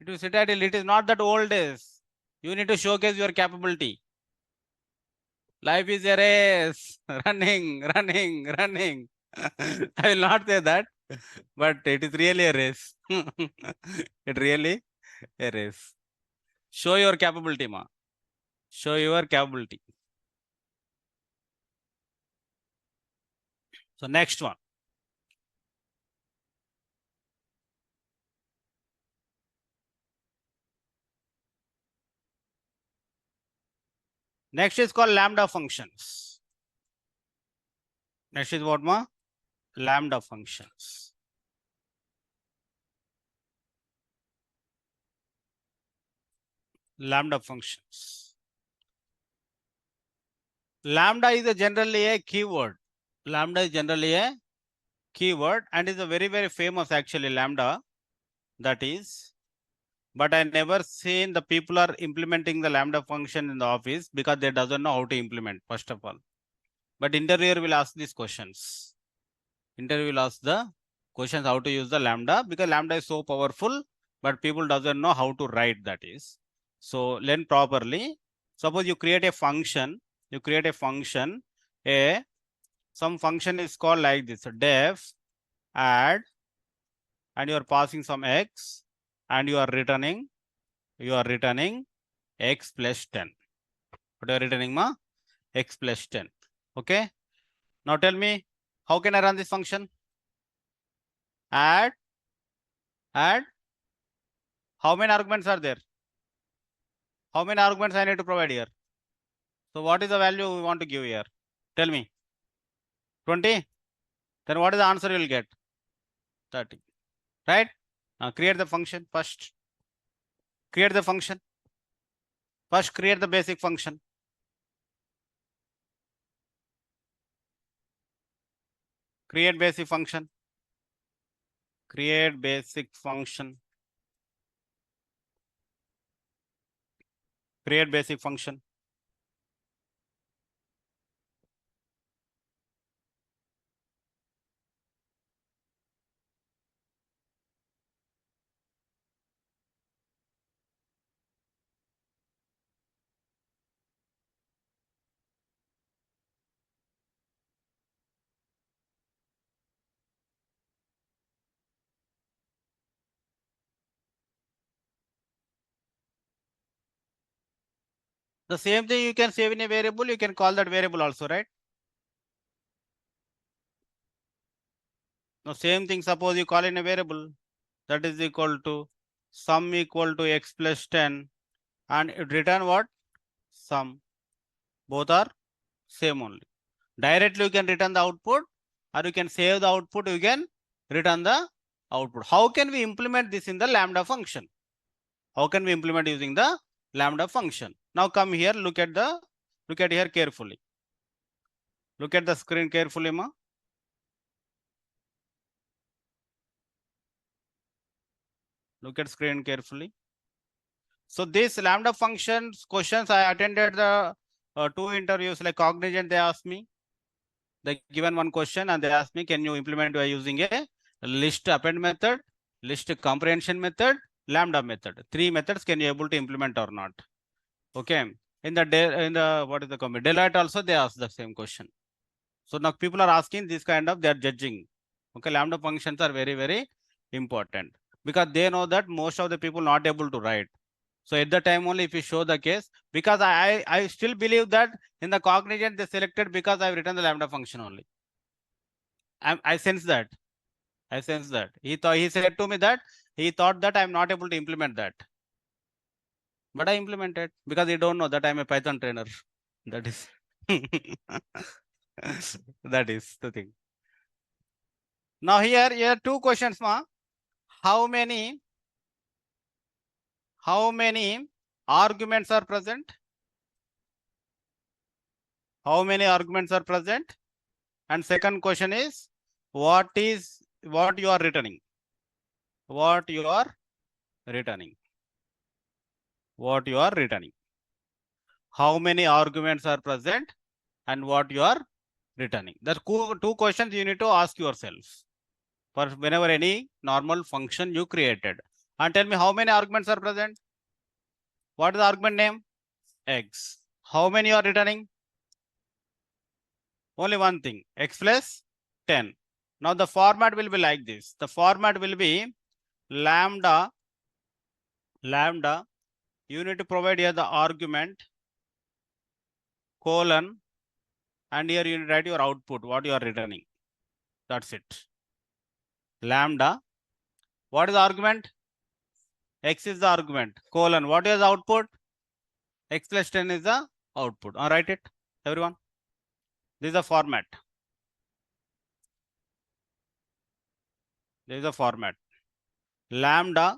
It will sit idle. It is not that old days. You need to showcase your capability. Life is a race. Running. I will not say that, but it is really a race. It really a race. Show your capability, ma. Show your capability. So next one. Next is called lambda functions. Next is what, ma? Lambda functions. Lambda functions. Lambda is generally a keyword. Lambda is generally a keyword and is a very, very famous actually lambda. That is, but I never seen the people are implementing the lambda function in the office because they doesn't know how to implement, first of all. But interviewer will ask these questions. Interviewer will ask the questions how to use the lambda because lambda is so powerful, but people doesn't know how to write that is. So learn properly. Suppose you create a function, some function is called like this, def add, and you are passing some x and you are returning x plus 10. What are you returning, ma? X plus 10. Okay. Now tell me, how can I run this function? Add. How many arguments are there? How many arguments I need to provide here? So what is the value we want to give here? Tell me. 20. Then what is the answer you will get? 30. Right? Now create the function first. Create the function. First create the basic function. Create basic function. Create basic function. Create basic function. The same thing you can save in a variable, you can call that variable also, right? Now same thing, suppose you call in a variable that is equal to sum equal to x plus 10 and it return what? Sum. Both are same only. Directly you can return the output or you can save the output, you can return the output. How can we implement this in the lambda function? How can we implement using the lambda function? Now come here, look at here carefully. Look at the screen carefully, ma. Look at screen carefully. So this lambda functions questions, I attended the 2 interviews like Cognizant. They asked me, they given one question and they asked me, can you implement by using a list append method, list comprehension method, lambda method? 3 methods can you able to implement or not? Okay. In the what is the comment? Deloitte also they asked the same question. So now people are asking this kind of, they are judging. Okay, lambda functions are very, very important because they know that most of the people not able to write. So at the time only, if you show the case, because I still believe that in the Cognizant they selected because I've written the lambda function only. I sense that. I sense that. He said to me that he thought that I'm not able to implement that. But I implemented because he don't know that I'm a Python trainer. That is that is the thing. Now here 2 questions, ma. How many arguments are present? How many arguments are present? And second question is, what you are returning? What you are returning? What you are returning? How many arguments are present and what you are returning? There are 2 questions you need to ask yourself for whenever any normal function you created. And tell me how many arguments are present? What is the argument name? X. How many you are returning? Only one thing, x plus 10. Now the format will be like this. The format will be lambda you need to provide here the argument, colon, and here you need to write your output, what you are returning. That's it. Lambda. What is the argument? X is the argument. Colon. What is the output? X plus 10 is the output. Write it, everyone. This is the format. This is the format. Lambda,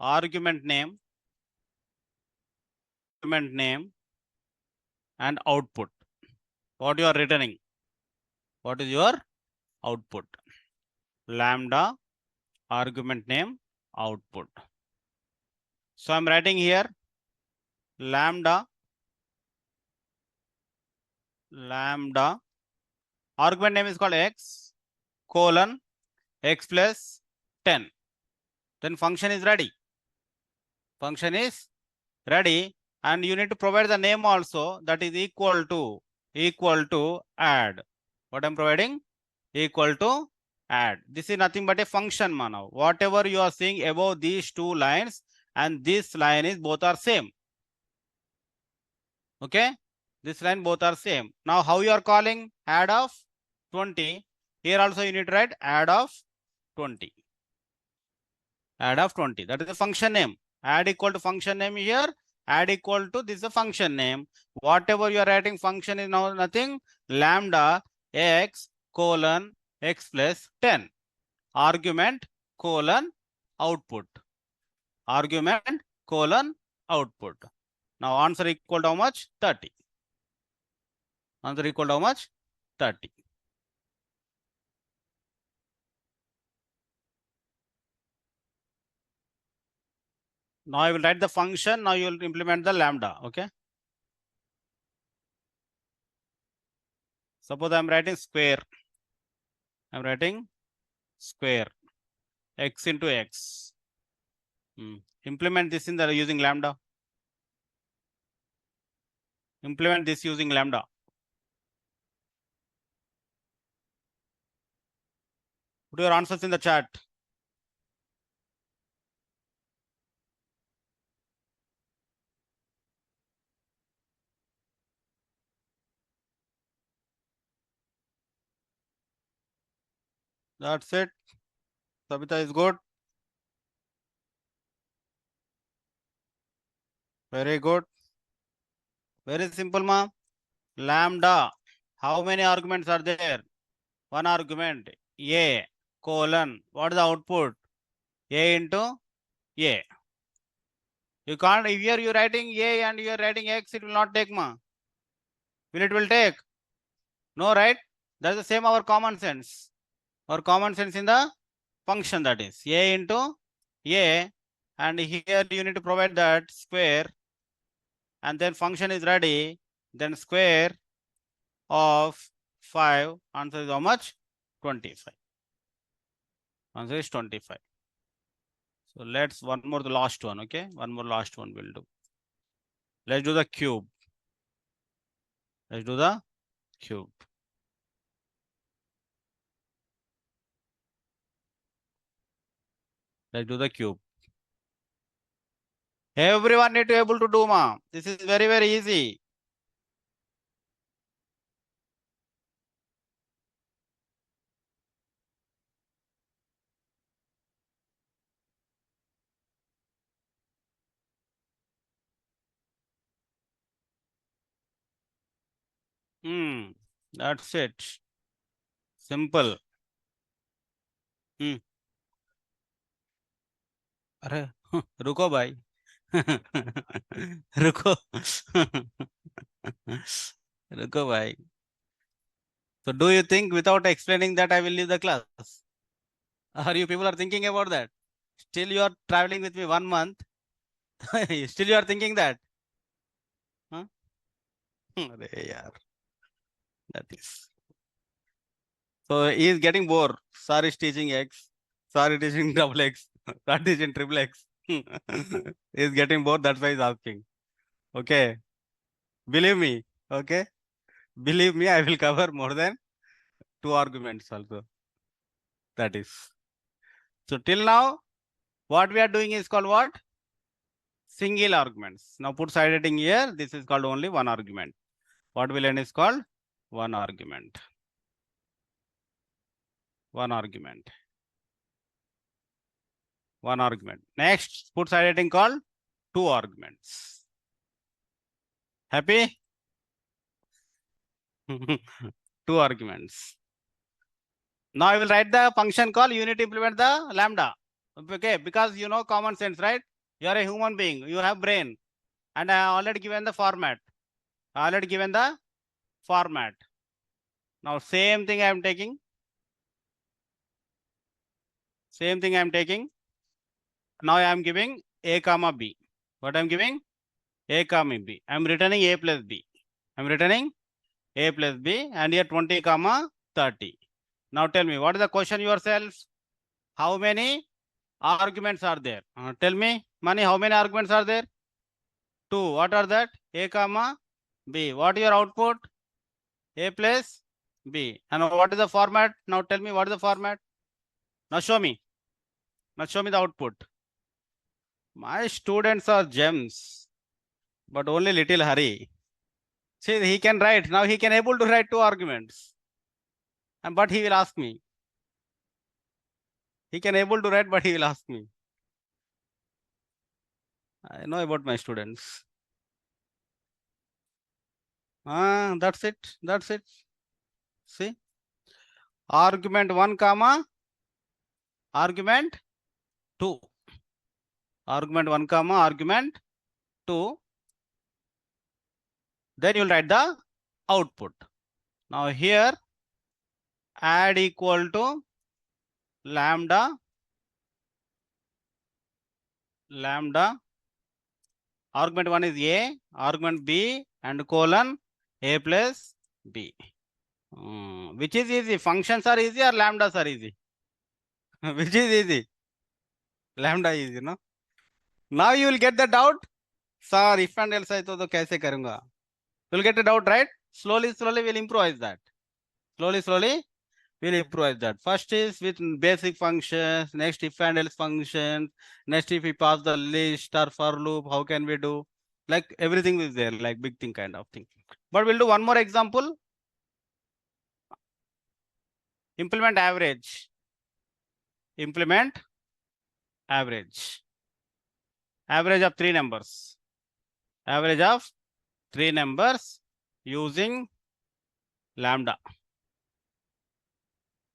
argument name, and output. What you are returning? What is your output? Lambda, argument name, output. So I'm writing here lambda, argument name is called x, colon, x plus 10. Then function is ready. Function is ready, and you need to provide the name also, that is equal to add. What I'm providing? Equal to add. This is nothing but a function now. Whatever you are seeing above these two lines and this line is both are same. Okay, this line both are same. Now how you are calling? Add of 20. Here also you need to write add of 20. Add of 20. That is the function name. Add equal to function name here. Add equal to this is a function name. Whatever you are writing function is now nothing. Lambda x colon x plus 10. Argument colon output. Argument colon output. Now answer equal to how much? 30. Answer equal to how much? 30. Now I will write the function. Now you will implement the lambda. Okay. Suppose I am writing square. I am writing square. X into x. Implement this in the using lambda. Implement this using lambda. Put your answers in the chat. That's it. Sabita is good. Very good. Very simple, ma. Lambda. How many arguments are there? One argument. A colon. What is the output? A into A. You can't, if here you're writing A and you're writing X, it will not take, ma. Will it will take? No, right? That's the same our common sense. Our common sense in the function, that is A into A, and here you need to provide that square, and then function is ready, then square of 5. Answer is how much? 25. Answer is 25. So let's one more, the last one. Okay, one more last one we'll do. Let's do the cube. Let's do the cube. Let's do the cube. Everyone need to able to do, ma. This is very, very easy. That's it. Simple. अरे रुको भाई रुको रुको भाई. So do you think without explaining that I will leave the class? Or you people are thinking about that? Still you are traveling with me 1 month. Still you are thinking that? Huh? अरे यार. That is. So he is getting bored. Sir is teaching X. Sir is teaching double X. Sir is teaching triple X. He is getting bored. That's why he is asking. Okay. Believe me. Okay. Believe me, I will cover more than 2 arguments also. That is. So till now, What we are doing is called what? Single arguments. Now put side heading here. This is called only one argument. What boolean is called? One argument. One argument. One argument. Next, put side heading called two arguments. Happy? Two arguments. Now I will write the function call unit implement the lambda. Okay, because you know common sense, right? You are a human being, you have brain. And I already given the format. Already given the format. Now same thing I am taking. Same thing I am taking. Now I am giving a comma b. What I am giving? A comma b. I am returning a plus b. I am returning a plus b and here 20 comma 30. Now tell me, what is the question yourself? How many arguments are there? Tell me, Mani, how many arguments are there? 2. What are that? A comma b. What is your output? A plus b. And what is the format? Now tell me, what is the format? Now show me. Now show me the output. My students are gems, but only little hurry. See, he can write. Now he can able to write 2 arguments. But he will ask me. He can able to write, but he will ask me. I know about my students. That's it. That's it. See? Argument 1 comma argument 2. Argument 1 comma argument 2. Then you'll write the output. Now here add equal to lambda argument 1 is a, argument b and colon a plus b. Which is easy? Functions are easy or lambdas are easy? Which is easy? Lambda is easy, no? Now you will get the doubt. Sir, if and else I to kaise karunga? You will get the doubt, right? Slowly we'll improvise that. Slowly we'll improvise that. First is with basic functions, next if and else functions, next if we pass the list or for loop, how can we do? Like everything is there, like big thing kind of thing. But we'll do one more example. Implement average. Implement average. Average of 3 numbers. Average of 3 numbers using lambda.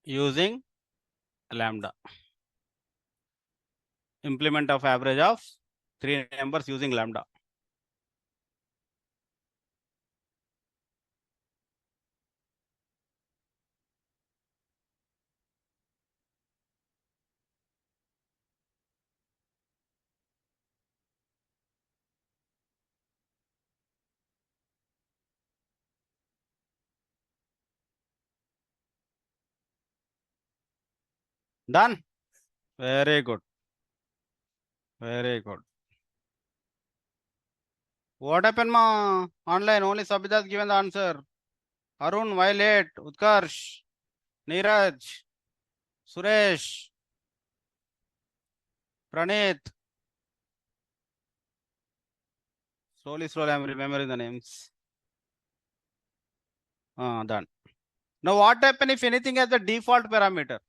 Using lambda. Implement of average of 3 numbers using lambda. Done? Very good. Very good. What happened, ma? Online, only Sabita has given the answer. Arun, why late? Utkarsh, Neeraj, Suresh, Pranit. Slowly I'm remembering the names. Done. Now what happens if anything has the default parameter?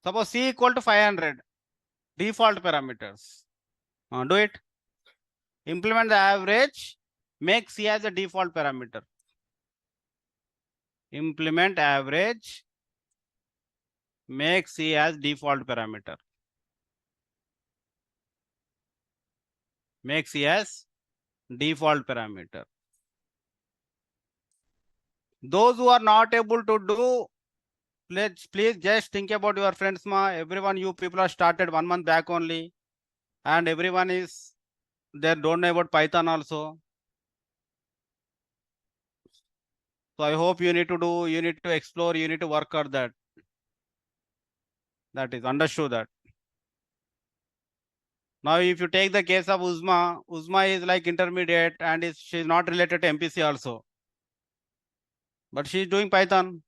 Suppose C equal to 500. Default parameters. Do it. Implement the average. Make C as a default parameter. Implement average. Make C as default parameter. Make C as default parameter. Those who are not able to do, please just think about your friends, ma. Everyone, you people are started 1 month back only. And everyone is, they don't know about Python also. So I hope you need to do, you need to explore, you need to work on that. That is understood that. Now, if you take the case of Uzma, Uzma is like intermediate and she is not related to MPC also. But she is doing Python.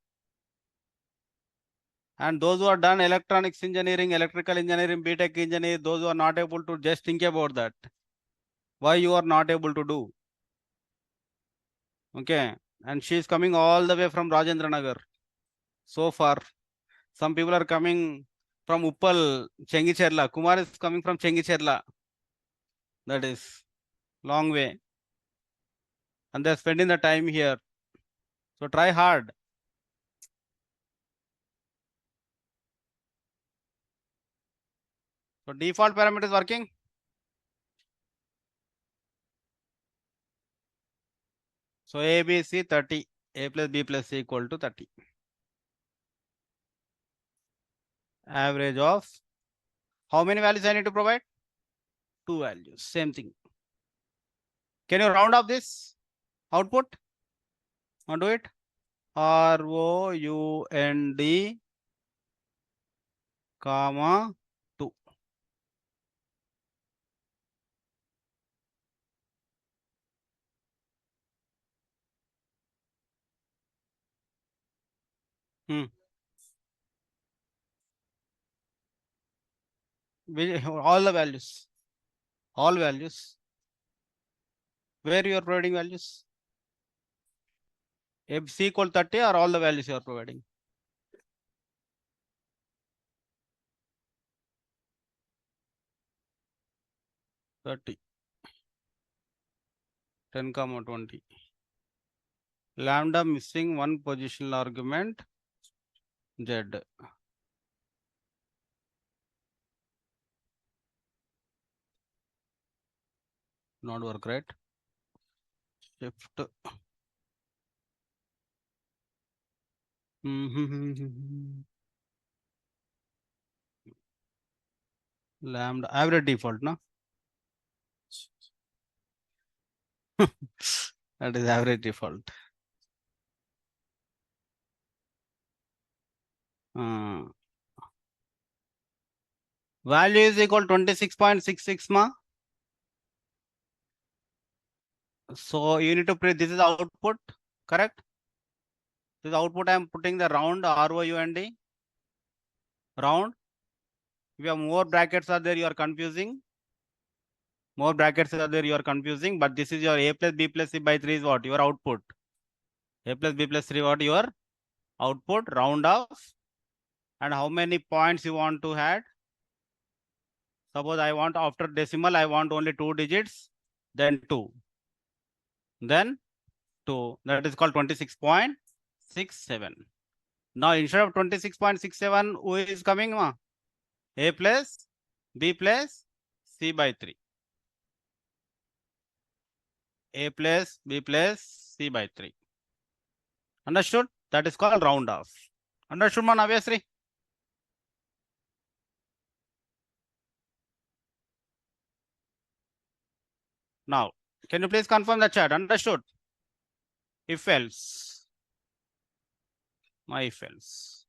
And those who are done electronics engineering, electrical engineering, BTech engineering, those who are not able to just think about that. Why you are not able to do? Okay. And she is coming all the way from Rajendra Nagar. So far, some people are coming from Uppal, Chengicherla. Kumar is coming from Chengicherla. That is long way. And they're spending the time here. So try hard. So default parameter is working. So A, B, C 30. A plus B plus C equal to 30. Average of how many values I need to provide? 2 values. Same thing. Can you round up this output? Want to do it? ROUND, comma 2. All the values. All values. Where you are providing values? If C equal 30 or all the values you are providing? Thirty. 10, comma 20. Lambda missing one positional argument Z. Not work, right? Shift. Lambda average default, no? That is average default. Value is equal 26.66 ma. So you need to print this is output, correct? This output I am putting the round ROUND. Round. If you have more brackets are there, you are confusing. More brackets are there, you are confusing. But this is your A plus B plus C by 3 is what? Your output. A plus B plus 3 what? Your output. Round off. And how many points you want to add? Suppose I want after decimal, I want only 2 digits. Then 2. Then 2. That is called 26.67. Now instead of 26.67, who is coming? A plus B plus C by 3. A plus B plus C by 3. Understood? That is called round off. Understood, man, obviously? Now, can you please confirm the chat? Understood? If else. My if else.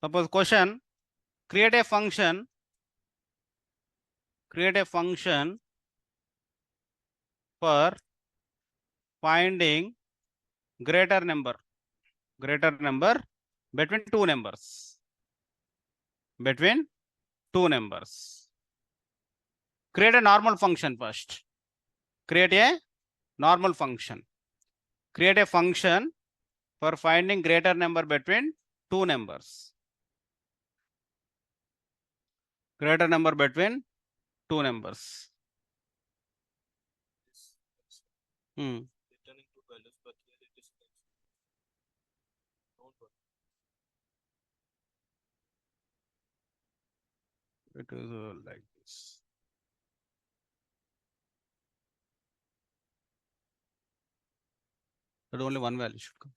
Suppose question, create a function for finding greater number between two numbers. Create a normal function first. Create a normal function. Create a function for finding greater number between two numbers. Greater number between two numbers. It is like this. But only one value should come.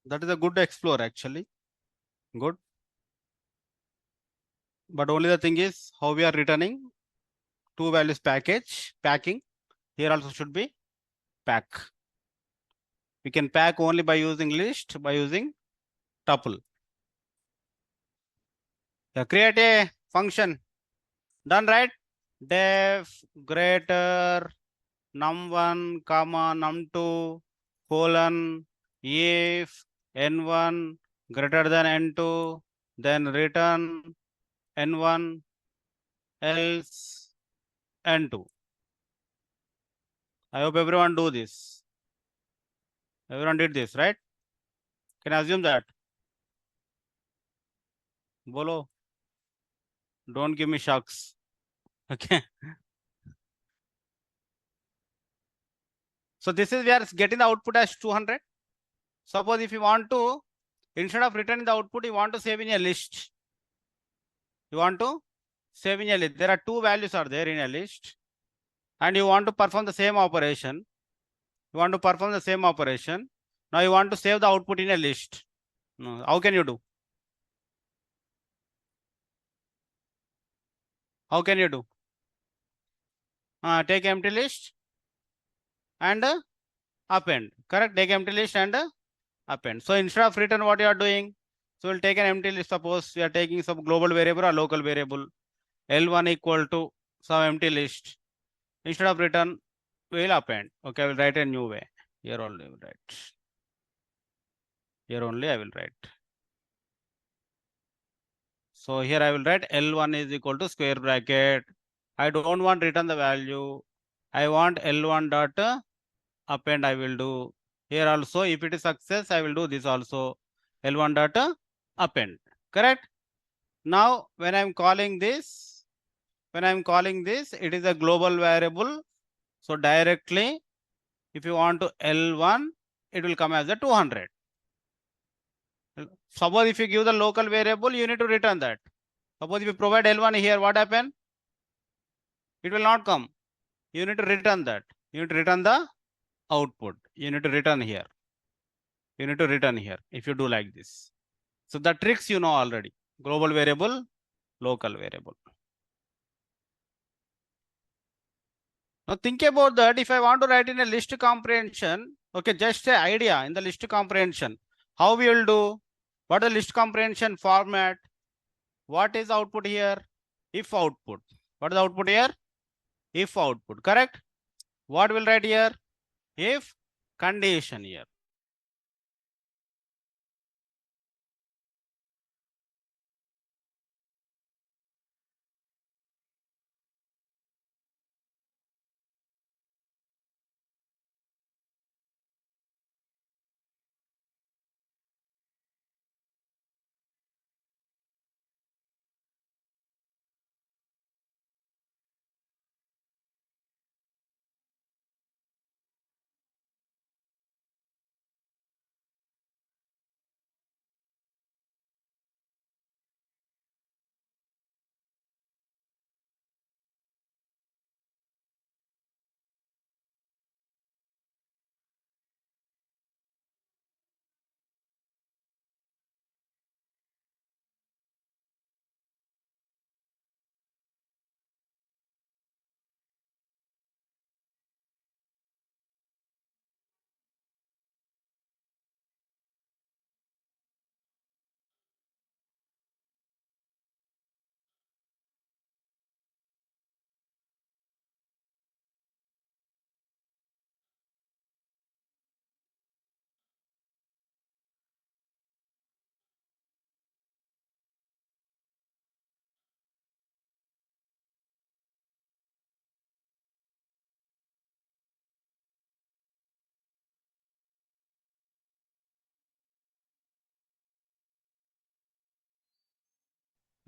That is a good explore actually. Good. But only the thing is how we are returning two values packing. Here also should be pack. We can pack only by using list, by using tuple. Create a function. Done, right? Def greater num1 comma num2 colon if n1 greater than n2, then return n1 else n2. I hope everyone do this. Everyone did this, right? Can I assume that? Bolo. Don't give me shocks. Okay. So this is we are getting the output as 200. Suppose if you want to, instead of returning the output, you want to save in a list. You want to save in a list. There are two values are there in a list. And you want to perform the same operation. You want to perform the same operation. Now you want to save the output in a list. No, how can you do? How can you do? Take empty list and append. Correct? Take empty list and append. So instead of return, what you are doing? So we'll take an empty list. Suppose we are taking some global variable or local variable. L1 equal to some empty list. Instead of return, we will append. Okay, I will write a new way. Here only I will write. Here only I will write. So here I will write L1 is equal to square bracket. I don't want return the value. I want L1 dot append I will do. Here also, if it is success, I will do this also. L1 dot append. Correct? Now, when I'm calling this, it is a global variable. So directly, if you want to L1, it will come as a 200. Suppose if you give the local variable, you need to return that. Suppose if you provide L1 here, what happen? It will not come. You need to return that. You need to return the output. You need to return here. You need to return here if you do like this. So the tricks you know already. Global variable, local variable. Now think about that. If I want to write in a list comprehension, okay, just an idea in the list comprehension. How we will do? What is the list comprehension format? What is output here? If output. What is the output here? If output. Correct? What will write here? If condition here.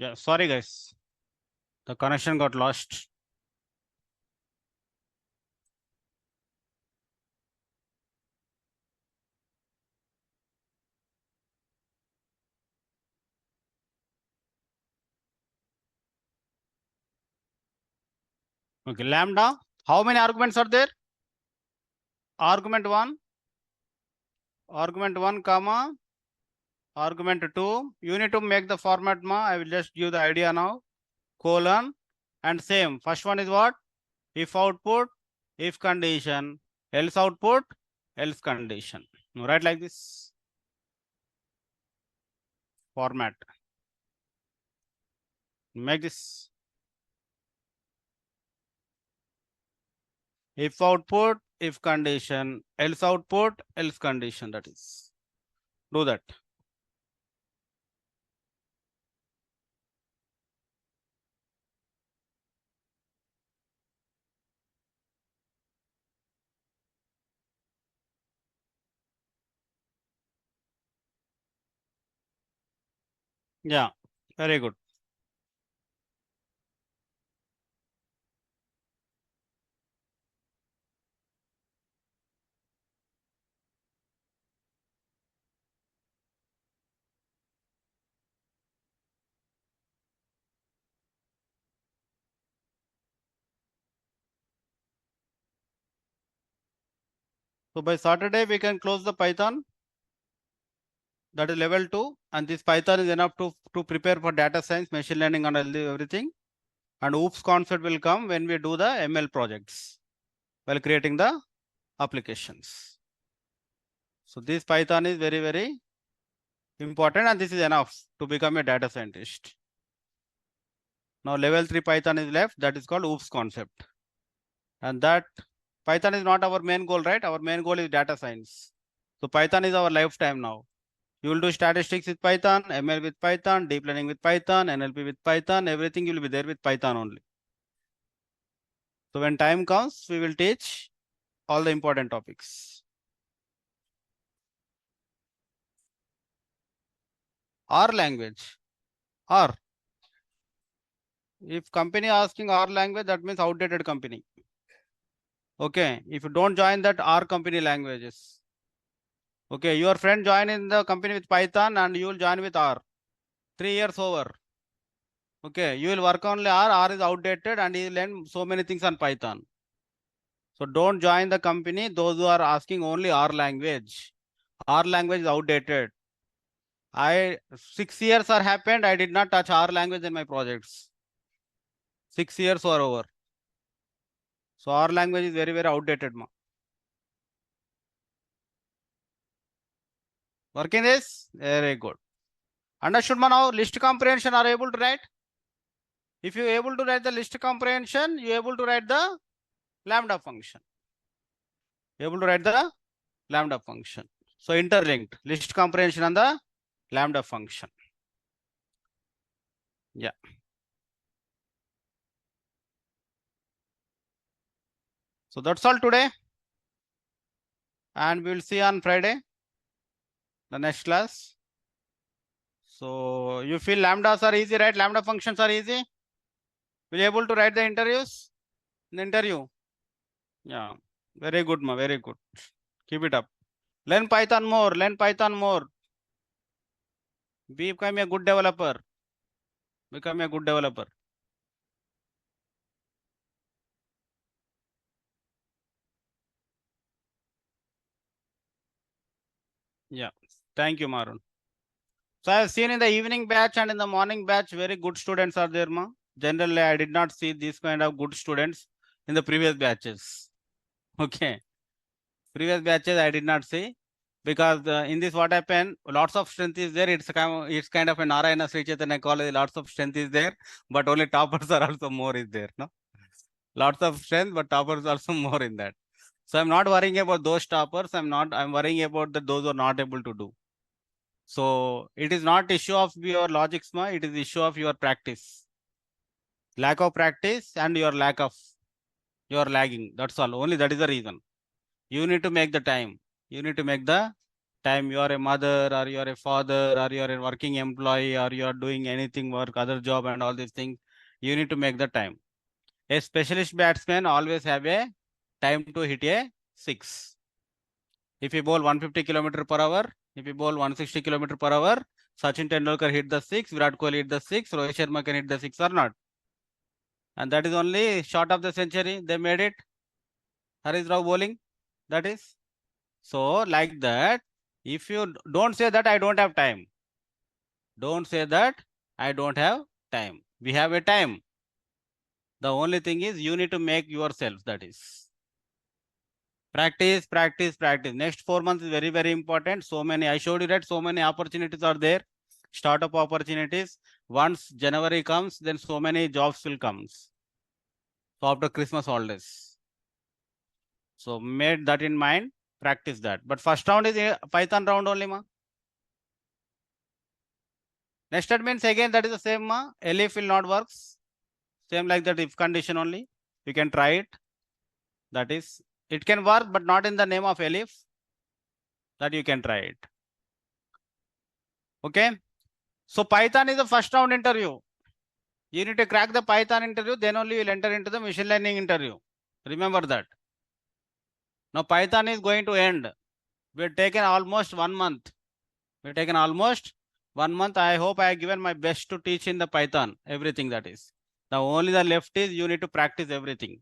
Yeah, sorry guys. The connection got lost. Okay, lambda. How many arguments are there? Argument 1, comma, argument 2. You need to make the format ma. I will just give the idea now. Colon and same. First one is what? If output. if condition, else output, else condition. Now write like this format. Make this if output, if condition, else output, else condition. That is, do that. Yeah, very good. So by Saturday, we can close the Python. That is level 2. And this Python is enough to prepare for data science, machine learning and everything. And OOPS concept will come when we do the ML projects while creating the applications. So this Python is very, very important, and this is enough to become a data scientist. Now level 3 Python is left, that is called OOPS concept. And that Python is not our main goal, right? Our main goal is data science. So Python is our lifetime now. You will do statistics with Python, ML with Python, deep learning with Python, NLP with Python, everything will be there with Python only. So when time comes, we will teach all the important topics. R language, R. If company asking R language, that means outdated company. Okay, if you don't join that R company languages. Okay, your friend join in the company with Python and you will join with R. 3 years over. Okay, you will work only R. R is outdated and you will learn so many things on Python. So don't join the company, those who are asking only R language. R language is outdated. 6 years are happened, I did not touch R language in my projects. 6 years are over. So R language is very, very outdated. Working this? Very good. Understood now? List comprehension are able to write? If you are able to write the list comprehension, you are able to write the lambda function. Able to write the lambda function. So interlinked list comprehension and the lambda function. Yeah. So that's all today. And we will see on Friday, the next class. So you feel lambdas are easy, right? Lambda functions are easy. Will you able to write the interviews? The interview. Yeah. Very good, ma. Very good. Keep it up. Learn Python more. Learn Python more. Become a good developer. Become a good developer. Yeah. Thank you, Marun. So I have seen in the evening batch and in the morning batch, very good students are there, ma. Generally, I did not see this kind of good students in the previous batches. Okay. Previous batches, I did not see. Because in this what happened, lots of strength is there. It's kind of a Narayana Sri Chaitanya college, lots of strength is there, but only toppers are also more is there, no? Lots of strength, but toppers also more in that. So I'm not worrying about those toppers. I'm worrying about those who are not able to do. So it is not issue of your logic, it is issue of your practice. Lack of practice and your lagging. That's all. Only that is the reason. You need to make the time. You need to make the time. You are a mother or you are a father or you are a working employee or you are doing anything work, other job and all these things. You need to make the time. A specialist batsman always have a time to hit a 6. If you bowl 150 km per hour, if you bowl 160 km per hour, Sachin Tendulkar hit the 6, Virat Kohli hit the 6, Rohit Sharma can hit the 6 or not. And that is only short of the century. They made it. Harish Rao bowling. That is. So like that, if you don't say that I don't have time. Don't say that I don't have time. We have a time. The only thing is you need to make yourself, that is. Practice, practice, practice. Next 4 months is very, very important. So many, I showed you that so many opportunities are there. Startup opportunities. Once January comes, then so many jobs will come. So after Christmas holidays. So made that in mind, practice that. But first round is a Python round only, ma. Nested means again that is the same, ma. Elif will not work. Same like that if condition only. You can try it. That is, it can work, but not in the name of Elif. That you can try it. Okay. So Python is the first round interview. You need to crack the Python interview, then only you will enter into the machine learning interview. Remember that. Now Python is going to end. We've taken almost 1 month. We've taken almost 1 month. I hope I have given my best to teach in the Python, everything that is. Now only the left is you need to practice everything.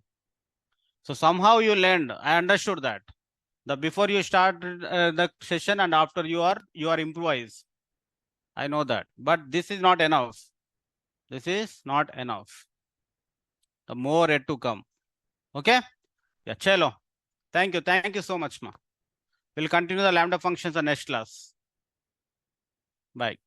So somehow you learned. I understood that. The before you start the session and after you are improvised. I know that. But this is not enough. This is not enough. The more yet to come. Okay? Yeah, chalo. Thank you. Thank you so much, ma. We'll continue the lambda functions in the next class. Bye.